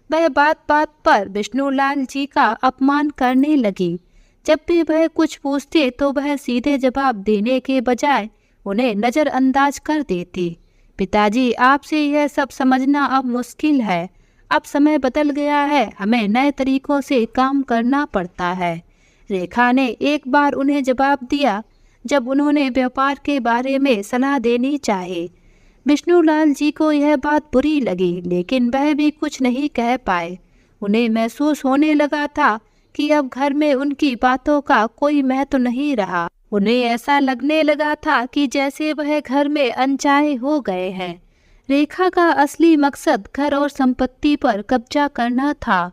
वह बात बात पर विष्णुलाल जी का अपमान करने लगी। जब भी वह कुछ पूछते तो वह सीधे जवाब देने के बजाय उन्हें नजरअंदाज कर देती। पिताजी, आपसे यह सब समझना अब मुश्किल है। अब समय बदल गया है, हमें नए तरीकों से काम करना पड़ता है। रेखा ने एक बार उन्हें जवाब दिया जब उन्होंने व्यापार के बारे में सलाह देनी चाही। विष्णुलाल जी को यह बात बुरी लगी, लेकिन वह भी कुछ नहीं कह पाए। उन्हें महसूस होने लगा था कि अब घर में उनकी बातों का कोई महत्व नहीं रहा। उन्हें ऐसा लगने लगा था कि जैसे वह घर में अनचाहे हो गए हैं। रेखा का असली मकसद घर और संपत्ति पर कब्जा करना था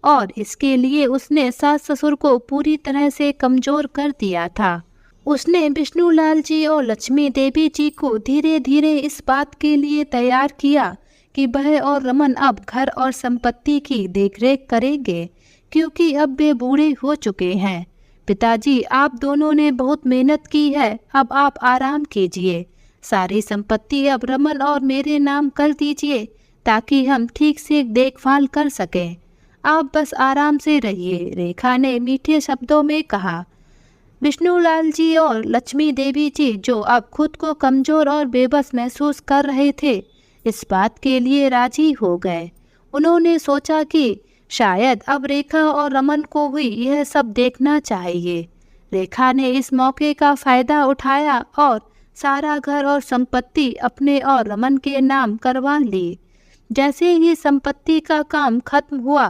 और इसके लिए उसने सास ससुर को पूरी तरह से कमजोर कर दिया था। उसने विष्णुलाल जी और लक्ष्मी देवी जी को धीरे धीरे इस बात के लिए तैयार किया कि वह और रमन अब घर और संपत्ति की देखरेख करेंगे, क्योंकि अब वे बूढ़े हो चुके हैं। पिताजी, आप दोनों ने बहुत मेहनत की है, अब आप आराम कीजिए। सारी संपत्ति अब रमन और मेरे नाम कर दीजिए ताकि हम ठीक से देखभाल कर सकें। आप बस आराम से रहिए, रेखा ने मीठे शब्दों में कहा। विष्णुलाल जी और लक्ष्मी देवी जी, जो अब खुद को कमजोर और बेबस महसूस कर रहे थे, इस बात के लिए राजी हो गए। उन्होंने सोचा कि शायद अब रेखा और रमन को भी यह सब देखना चाहिए। रेखा ने इस मौके का फायदा उठाया और सारा घर और संपत्ति अपने और रमन के नाम करवा ली। जैसे ही संपत्ति का काम खत्म हुआ,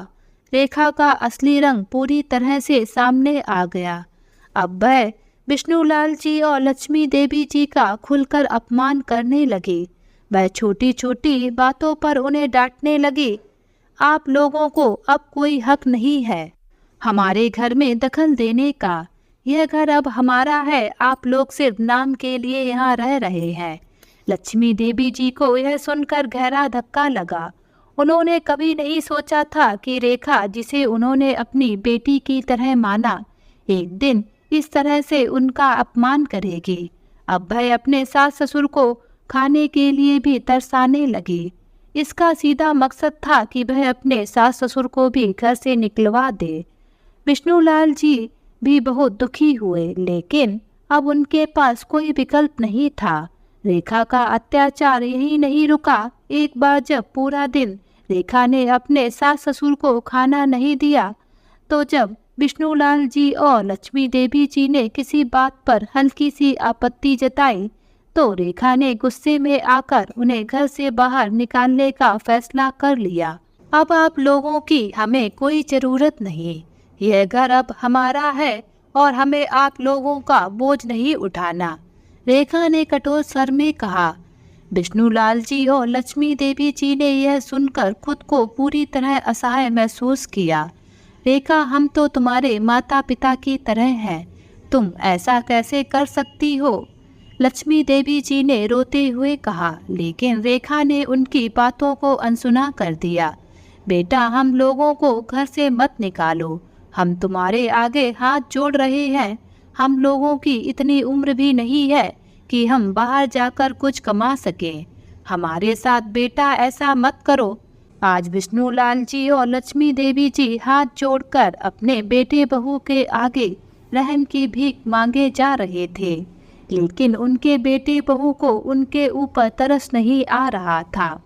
रेखा का असली रंग पूरी तरह से सामने आ गया। अब वह विष्णुलाल जी और लक्ष्मी देवी जी का खुलकर अपमान करने लगी। वह छोटी छोटी बातों पर उन्हें डांटने लगी। आप लोगों को अब कोई हक नहीं है हमारे घर में दखल देने का। यह घर अब हमारा है, आप लोग सिर्फ नाम के लिए यहाँ रह रहे हैं। लक्ष्मी देवी जी को यह सुनकर गहरा धक्का लगा। उन्होंने कभी नहीं सोचा था कि रेखा, जिसे उन्होंने अपनी बेटी की तरह माना, एक दिन इस तरह से उनका अपमान करेगी। अब वह अपने सास ससुर को खाने के लिए भी तरसाने लगी। इसका सीधा मकसद था कि वह अपने सास ससुर को भी घर से निकलवा दे। विष्णुलाल जी भी बहुत दुखी हुए, लेकिन अब उनके पास कोई विकल्प नहीं था। रेखा का अत्याचार यही नहीं रुका। एक बार जब पूरा दिन रेखा ने अपने सास ससुर को खाना नहीं दिया, तो जब विष्णुलाल जी और लक्ष्मी देवी जी ने किसी बात पर हल्की सी आपत्ति जताई, तो रेखा ने गुस्से में आकर उन्हें घर से बाहर निकालने का फैसला कर लिया। अब आप लोगों की हमें कोई जरूरत नहीं। यह घर अब हमारा है और हमें आप लोगों का बोझ नहीं उठाना, रेखा ने कठोर स्वर में कहा। विष्णुलाल जी और लक्ष्मी देवी जी ने यह सुनकर खुद को पूरी तरह असहाय महसूस किया। रेखा, हम तो तुम्हारे माता पिता की तरह हैं, तुम ऐसा कैसे कर सकती हो? लक्ष्मी देवी जी ने रोते हुए कहा, लेकिन रेखा ने उनकी बातों को अनसुना कर दिया। बेटा, हम लोगों को घर से मत निकालो, हम तुम्हारे आगे हाथ जोड़ रहे हैं। हम लोगों की इतनी उम्र भी नहीं है कि हम बाहर जाकर कुछ कमा सकें। हमारे साथ बेटा ऐसा मत करो। आज विष्णुलाल जी और लक्ष्मी देवी जी हाथ जोड़कर अपने बेटे बहू के आगे रहम की भीख मांगे जा रहे थे, लेकिन उनके बेटे बहू को उनके ऊपर तरस नहीं आ रहा था।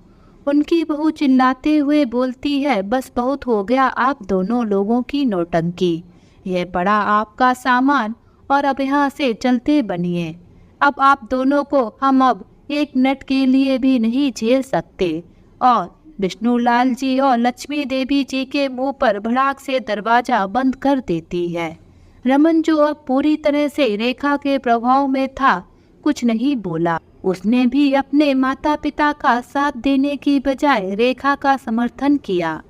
उनकी बहू चिल्लाते हुए बोलती है, बस बहुत हो गया आप दोनों लोगों की नौटंकी। यह पड़ा आपका सामान और अब यहाँ से चलते बनिए। अब आप दोनों को हम अब एक मिनट के लिए भी नहीं झेल सकते। और विष्णुलाल जी और लक्ष्मी देवी जी के मुंह पर भड़ाक से दरवाजा बंद कर देती है। रमन, जो अब पूरी तरह से रेखा के प्रभाव में था, कुछ नहीं बोला। उसने भी अपने माता पिता का साथ देने की बजाय रेखा का समर्थन किया।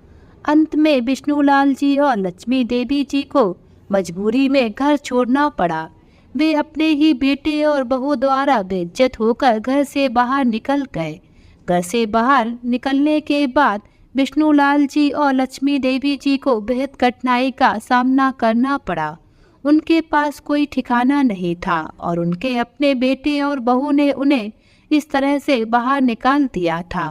अंत में विष्णुलाल जी और लक्ष्मी देवी जी को मजबूरी में घर छोड़ना पड़ा। वे अपने ही बेटे और बहू द्वारा बेइज्जत होकर घर से बाहर निकल गए। घर से बाहर निकलने के बाद विष्णुलाल जी और लक्ष्मी देवी जी को बेहद कठिनाई का सामना करना पड़ा। उनके पास कोई ठिकाना नहीं था और उनके अपने बेटे और बहू ने उन्हें इस तरह से बाहर निकाल दिया था।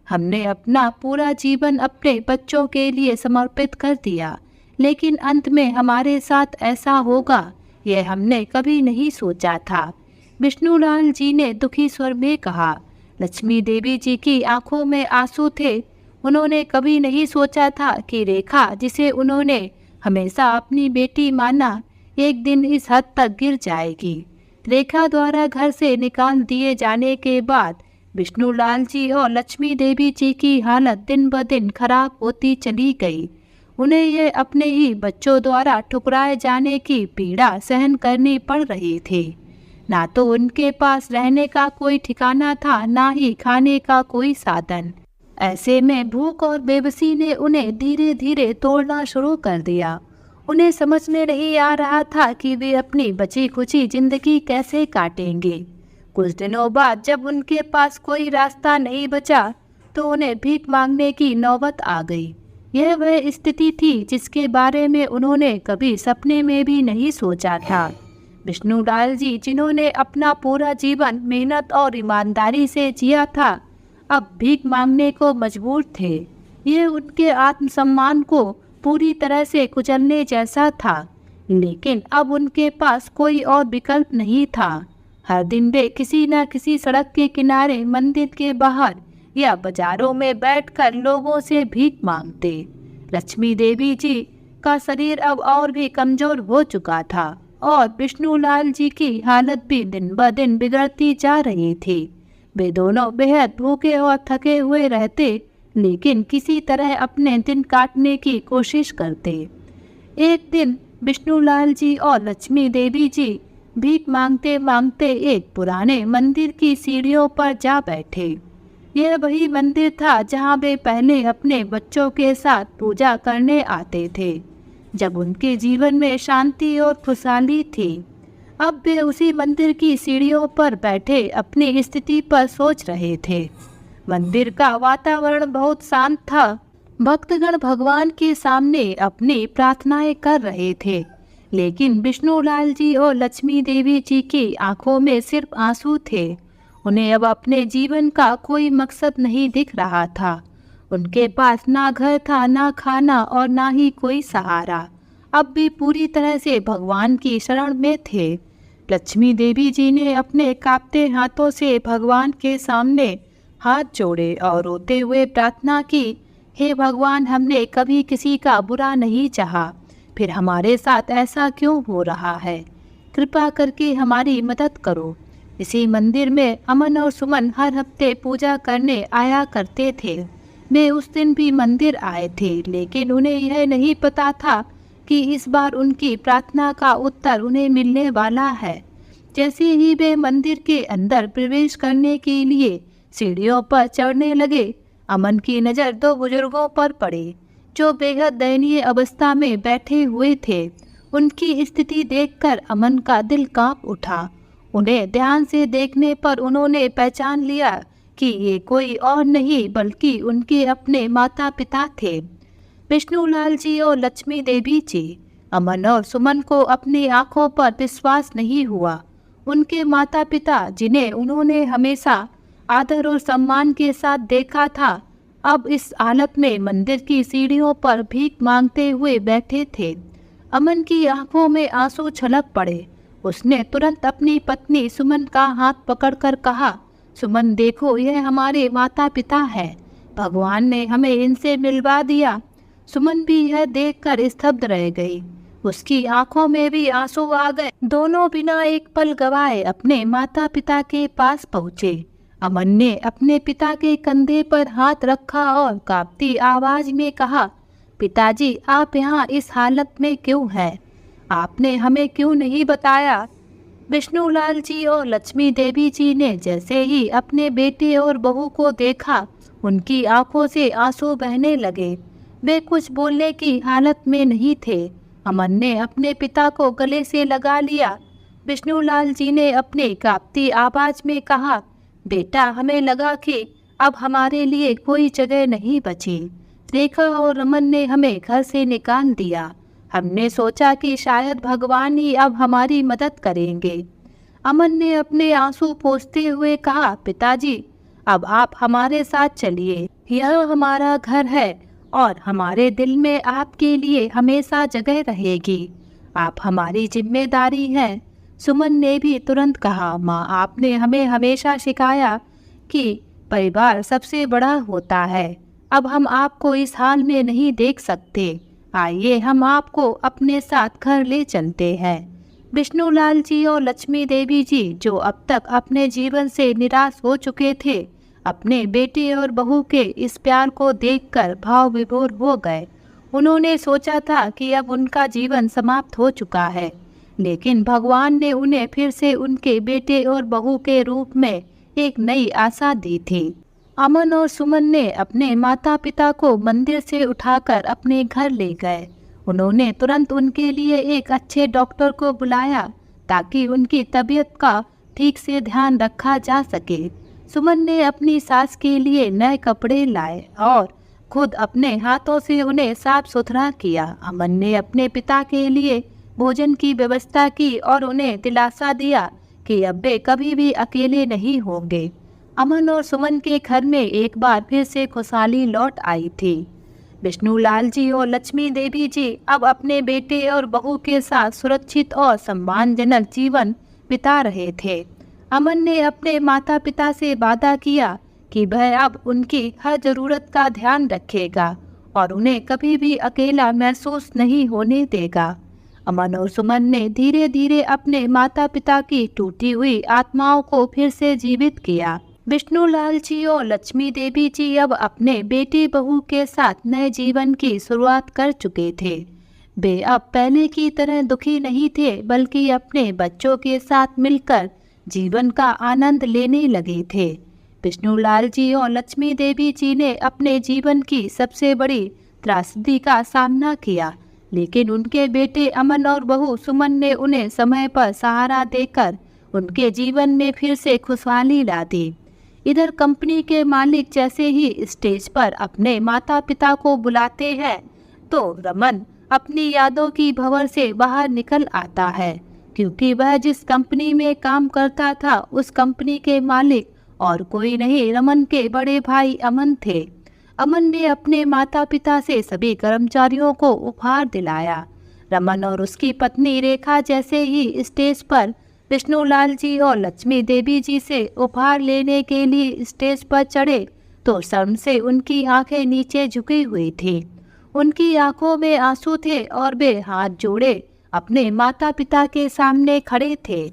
हमने अपना पूरा जीवन अपने बच्चों के लिए समर्पित कर दिया, लेकिन अंत में हमारे साथ ऐसा होगा, यह हमने कभी नहीं सोचा था, विष्णुलाल जी ने दुखी स्वर में कहा। लक्ष्मी देवी जी की आंखों में आंसू थे। उन्होंने कभी नहीं सोचा था कि रेखा, जिसे उन्होंने हमेशा अपनी बेटी माना, एक दिन इस हद तक गिर जाएगी। रेखा द्वारा घर से निकाल दिए जाने के बाद विष्णुलाल जी और लक्ष्मी देवी जी की हालत दिन ब दिन खराब होती चली गई। उन्हें यह अपने ही बच्चों द्वारा ठुकराए जाने की पीड़ा सहन करनी पड़ रही थी। ना तो उनके पास रहने का कोई ठिकाना था, ना ही खाने का कोई साधन। ऐसे में भूख और बेबसी ने उन्हें धीरे धीरे तोड़ना शुरू कर दिया। उन्हें समझ में नहीं आ रहा था कि वे अपनी बची खुची जिंदगी कैसे काटेंगे। कुछ दिनों बाद जब उनके पास कोई रास्ता नहीं बचा, तो उन्हें भीख मांगने की नौबत आ गई। यह वह स्थिति थी जिसके बारे में उन्होंने कभी सपने में भी नहीं सोचा था। विष्णुलाल जी, जिन्होंने अपना पूरा जीवन मेहनत और ईमानदारी से जिया था, अब भीख मांगने को मजबूर थे। यह उनके आत्मसम्मान को पूरी तरह से कुचलने जैसा था, लेकिन अब उनके पास कोई और विकल्प नहीं था। हर दिन वे किसी न किसी सड़क के किनारे, मंदिर के बाहर या बाजारों में बैठकर लोगों से भीख मांगते। लक्ष्मी देवी जी का शरीर अब और भी कमजोर हो चुका था और विष्णुलाल जी की हालत भी दिन ब दिन बिगड़ती जा रही थी। वे दोनों बेहद भूखे और थके हुए रहते, लेकिन किसी तरह अपने दिन काटने की कोशिश करते। एक दिन विष्णुलाल जी और लक्ष्मी देवी जी भीख मांगते मांगते एक पुराने मंदिर की सीढ़ियों पर जा बैठे। यह वही मंदिर था जहाँ वे पहले अपने बच्चों के साथ पूजा करने आते थे, जब उनके जीवन में शांति और खुशहाली थी। अब वे उसी मंदिर की सीढ़ियों पर बैठे अपनी स्थिति पर सोच रहे थे। मंदिर का वातावरण बहुत शांत था। भक्तगण भगवान के सामने अपनी प्रार्थनाएं कर रहे थे, लेकिन विष्णुलाल जी और लक्ष्मी देवी जी की आंखों में सिर्फ आंसू थे। उन्हें अब अपने जीवन का कोई मकसद नहीं दिख रहा था। उनके पास ना घर था, ना खाना और ना ही कोई सहारा। अब भी पूरी तरह से भगवान की शरण में थे। लक्ष्मी देवी जी ने अपने कांपते हाथों से भगवान के सामने हाथ जोड़े और रोते हुए प्रार्थना की, हे भगवान, हमने कभी किसी का बुरा नहीं चाहा, फिर हमारे साथ ऐसा क्यों हो रहा है? कृपा करके हमारी मदद करो। इसी मंदिर में अमन और सुमन हर हफ्ते पूजा करने आया करते थे। वे उस दिन भी मंदिर आए थे, लेकिन उन्हें यह नहीं पता था कि इस बार उनकी प्रार्थना का उत्तर उन्हें मिलने वाला है। जैसे ही वे मंदिर के अंदर प्रवेश करने के लिए सीढ़ियों पर चढ़ने लगे, अमन की नज़र दो बुजुर्गों पर पड़ी, जो बेहद दयनीय अवस्था में बैठे हुए थे। उनकी स्थिति देखकर अमन का दिल कांप उठा। उन्हें ध्यान से देखने पर उन्होंने पहचान लिया कि ये कोई और नहीं बल्कि उनके अपने माता पिता थे, विष्णुलाल जी और लक्ष्मी देवी जी। अमन और सुमन को अपनी आंखों पर विश्वास नहीं हुआ। उनके माता पिता, जिन्हें उन्होंने हमेशा आदर और सम्मान के साथ देखा था, अब इस हालत में मंदिर की सीढ़ियों पर भीख मांगते हुए बैठे थे। अमन की आंखों में आंसू छलक पड़े। उसने तुरंत अपनी पत्नी सुमन का हाथ पकड़कर कहा, सुमन देखो, यह हमारे माता पिता हैं। भगवान ने हमें इनसे मिलवा दिया। सुमन भी यह देखकर स्तब्ध रह गई। उसकी आंखों में भी आंसू आ गए। दोनों बिना एक पल गवाए अपने माता पिता के पास पहुँचे। अमन ने अपने पिता के कंधे पर हाथ रखा और कांपती आवाज में कहा, पिताजी, आप यहाँ इस हालत में क्यों हैं? आपने हमें क्यों नहीं बताया? विष्णुलाल जी और लक्ष्मी देवी जी ने जैसे ही अपने बेटे और बहू को देखा, उनकी आंखों से आंसू बहने लगे। वे कुछ बोलने की हालत में नहीं थे। अमन ने अपने पिता को गले से लगा लिया। विष्णुलाल जी ने अपनी कांपती आवाज में कहा, बेटा, हमें लगा कि अब हमारे लिए कोई जगह नहीं बची। रेखा और रमन ने हमें घर से निकाल दिया। हमने सोचा कि शायद भगवान ही अब हमारी मदद करेंगे। अमन ने अपने आंसू पोंछते हुए कहा, पिताजी, अब आप हमारे साथ चलिए। यह हमारा घर है और हमारे दिल में आपके लिए हमेशा जगह रहेगी। आप हमारी जिम्मेदारी हैं। सुमन ने भी तुरंत कहा, माँ, आपने हमें हमेशा सिखाया कि परिवार सबसे बड़ा होता है। अब हम आपको इस हाल में नहीं देख सकते। आइए हम आपको अपने साथ घर ले चलते हैं। विष्णुलाल जी और लक्ष्मी देवी जी, जो अब तक अपने जीवन से निराश हो चुके थे, अपने बेटे और बहू के इस प्यार को देखकर भाव विभोर हो गए। उन्होंने सोचा था कि अब उनका जीवन समाप्त हो चुका है, लेकिन भगवान ने उन्हें फिर से उनके बेटे और बहू के रूप में एक नई आशा दी थी। अमन और सुमन ने अपने माता पिता को मंदिर से उठाकर अपने घर ले गए। उन्होंने तुरंत उनके लिए एक अच्छे डॉक्टर को बुलाया ताकि उनकी तबीयत का ठीक से ध्यान रखा जा सके। सुमन ने अपनी सास के लिए नए कपड़े लाए और खुद अपने हाथों से उन्हें साफ सुथरा किया। अमन ने अपने पिता के लिए भोजन की व्यवस्था की और उन्हें दिलासा दिया कि अब वे कभी भी अकेले नहीं होंगे। अमन और सुमन के घर में एक बार फिर से खुशहाली लौट आई थी। विष्णुलाल जी और लक्ष्मी देवी जी अब अपने बेटे और बहू के साथ सुरक्षित और सम्मानजनक जीवन बिता रहे थे। अमन ने अपने माता पिता से वादा किया कि वह अब उनकी हर ज़रूरत का ध्यान रखेगा और उन्हें कभी भी अकेला महसूस नहीं होने देगा। अमन और सुमन ने धीरे धीरे अपने माता पिता की टूटी हुई आत्माओं को फिर से जीवित किया। विष्णुलाल जी और लक्ष्मी देवी जी अब अपने बेटी बहू के साथ नए जीवन की शुरुआत कर चुके थे। वे अब पहले की तरह दुखी नहीं थे, बल्कि अपने बच्चों के साथ मिलकर जीवन का आनंद लेने लगे थे। विष्णुलाल जी और लक्ष्मी देवी जी ने अपने जीवन की सबसे बड़ी त्रासदी का सामना किया, लेकिन उनके बेटे अमन और बहू सुमन ने उन्हें समय पर सहारा देकर उनके जीवन में फिर से खुशहाली ला दी। इधर कंपनी के मालिक जैसे ही स्टेज पर अपने माता पिता को बुलाते हैं तो रमन अपनी यादों की भंवर से बाहर निकल आता है, क्योंकि वह जिस कंपनी में काम करता था उस कंपनी के मालिक और कोई नहीं, रमन के बड़े भाई अमन थे। अमन ने अपने माता पिता से सभी कर्मचारियों को उपहार दिलाया। रमन और उसकी पत्नी रेखा जैसे ही स्टेज पर विष्णुलाल जी और लक्ष्मी देवी जी से उपहार लेने के लिए स्टेज पर चढ़े तो शर्म से उनकी आंखें नीचे झुकी हुई थी। उनकी आंखों में आंसू थे और वे हाथ जोड़े अपने माता पिता के सामने खड़े थे।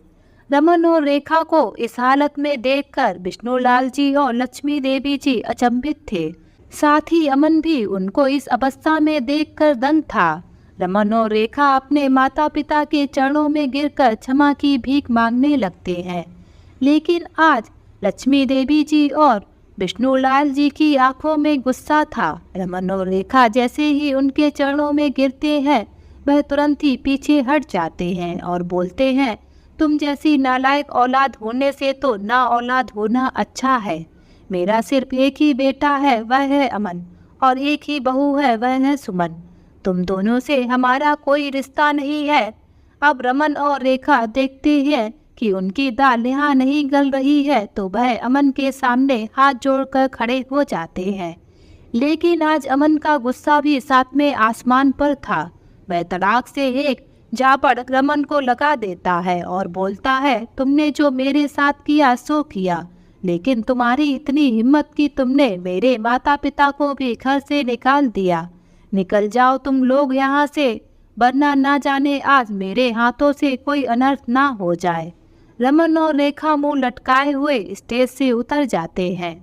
रमन और रेखा को इस हालत में देखकर विष्णुलाल जी और लक्ष्मी देवी जी अचंभित थे। साथ ही अमन भी उनको इस अवस्था में देखकर दंग था। रमन और रेखा अपने माता पिता के चरणों में गिरकर क्षमा की भीख मांगने लगते हैं, लेकिन आज लक्ष्मी देवी जी और विष्णुलाल जी की आंखों में गुस्सा था। रमन और रेखा जैसे ही उनके चरणों में गिरते हैं वह तुरंत ही पीछे हट जाते हैं और बोलते हैं, तुम जैसी नालायक औलाद होने से तो ना औलाद होना अच्छा है। मेरा सिर्फ एक ही बेटा है, वह है अमन, और एक ही बहू है, वह है सुमन। तुम दोनों से हमारा कोई रिश्ता नहीं है। अब रमन और रेखा देखते हैं कि उनकी दाल यहाँ नहीं गल रही है तो वह अमन के सामने हाथ जोड़कर खड़े हो जाते हैं। लेकिन आज अमन का गुस्सा भी साथ में आसमान पर था। वह तड़ाक से एक झापड़ रमन को लगा देता है और बोलता है, तुमने जो मेरे साथ किया सो किया, लेकिन तुम्हारी इतनी हिम्मत कि तुमने मेरे माता पिता को भी घर से निकाल दिया। निकल जाओ तुम लोग यहाँ से, वरना ना जाने आज मेरे हाथों से कोई अनर्थ ना हो जाए। रमन और रेखा मुंह लटकाए हुए स्टेज से उतर जाते हैं।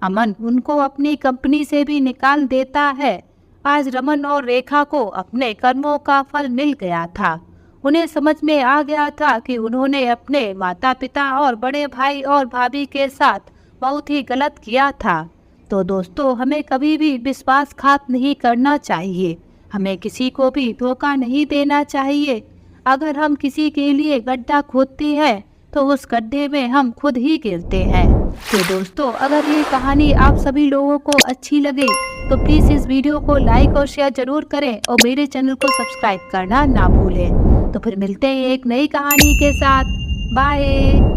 अमन उनको अपनी कंपनी से भी निकाल देता है। आज रमन और रेखा को अपने कर्मों का फल मिल गया था। उन्हें समझ में आ गया था कि उन्होंने अपने माता पिता और बड़े भाई और भाभी के साथ बहुत ही गलत किया था। तो दोस्तों, हमें कभी भी विश्वासघात नहीं करना चाहिए। हमें किसी को भी धोखा नहीं देना चाहिए। अगर हम किसी के लिए गड्ढा खोदते हैं तो उस गड्ढे में हम खुद ही गिरते हैं। तो दोस्तों, अगर ये कहानी आप सभी लोगों को अच्छी लगे तो प्लीज़ इस वीडियो को लाइक और शेयर जरूर करें और मेरे चैनल को सब्सक्राइब करना ना भूलें। तो फिर मिलते हैं एक नई कहानी के साथ। बाय।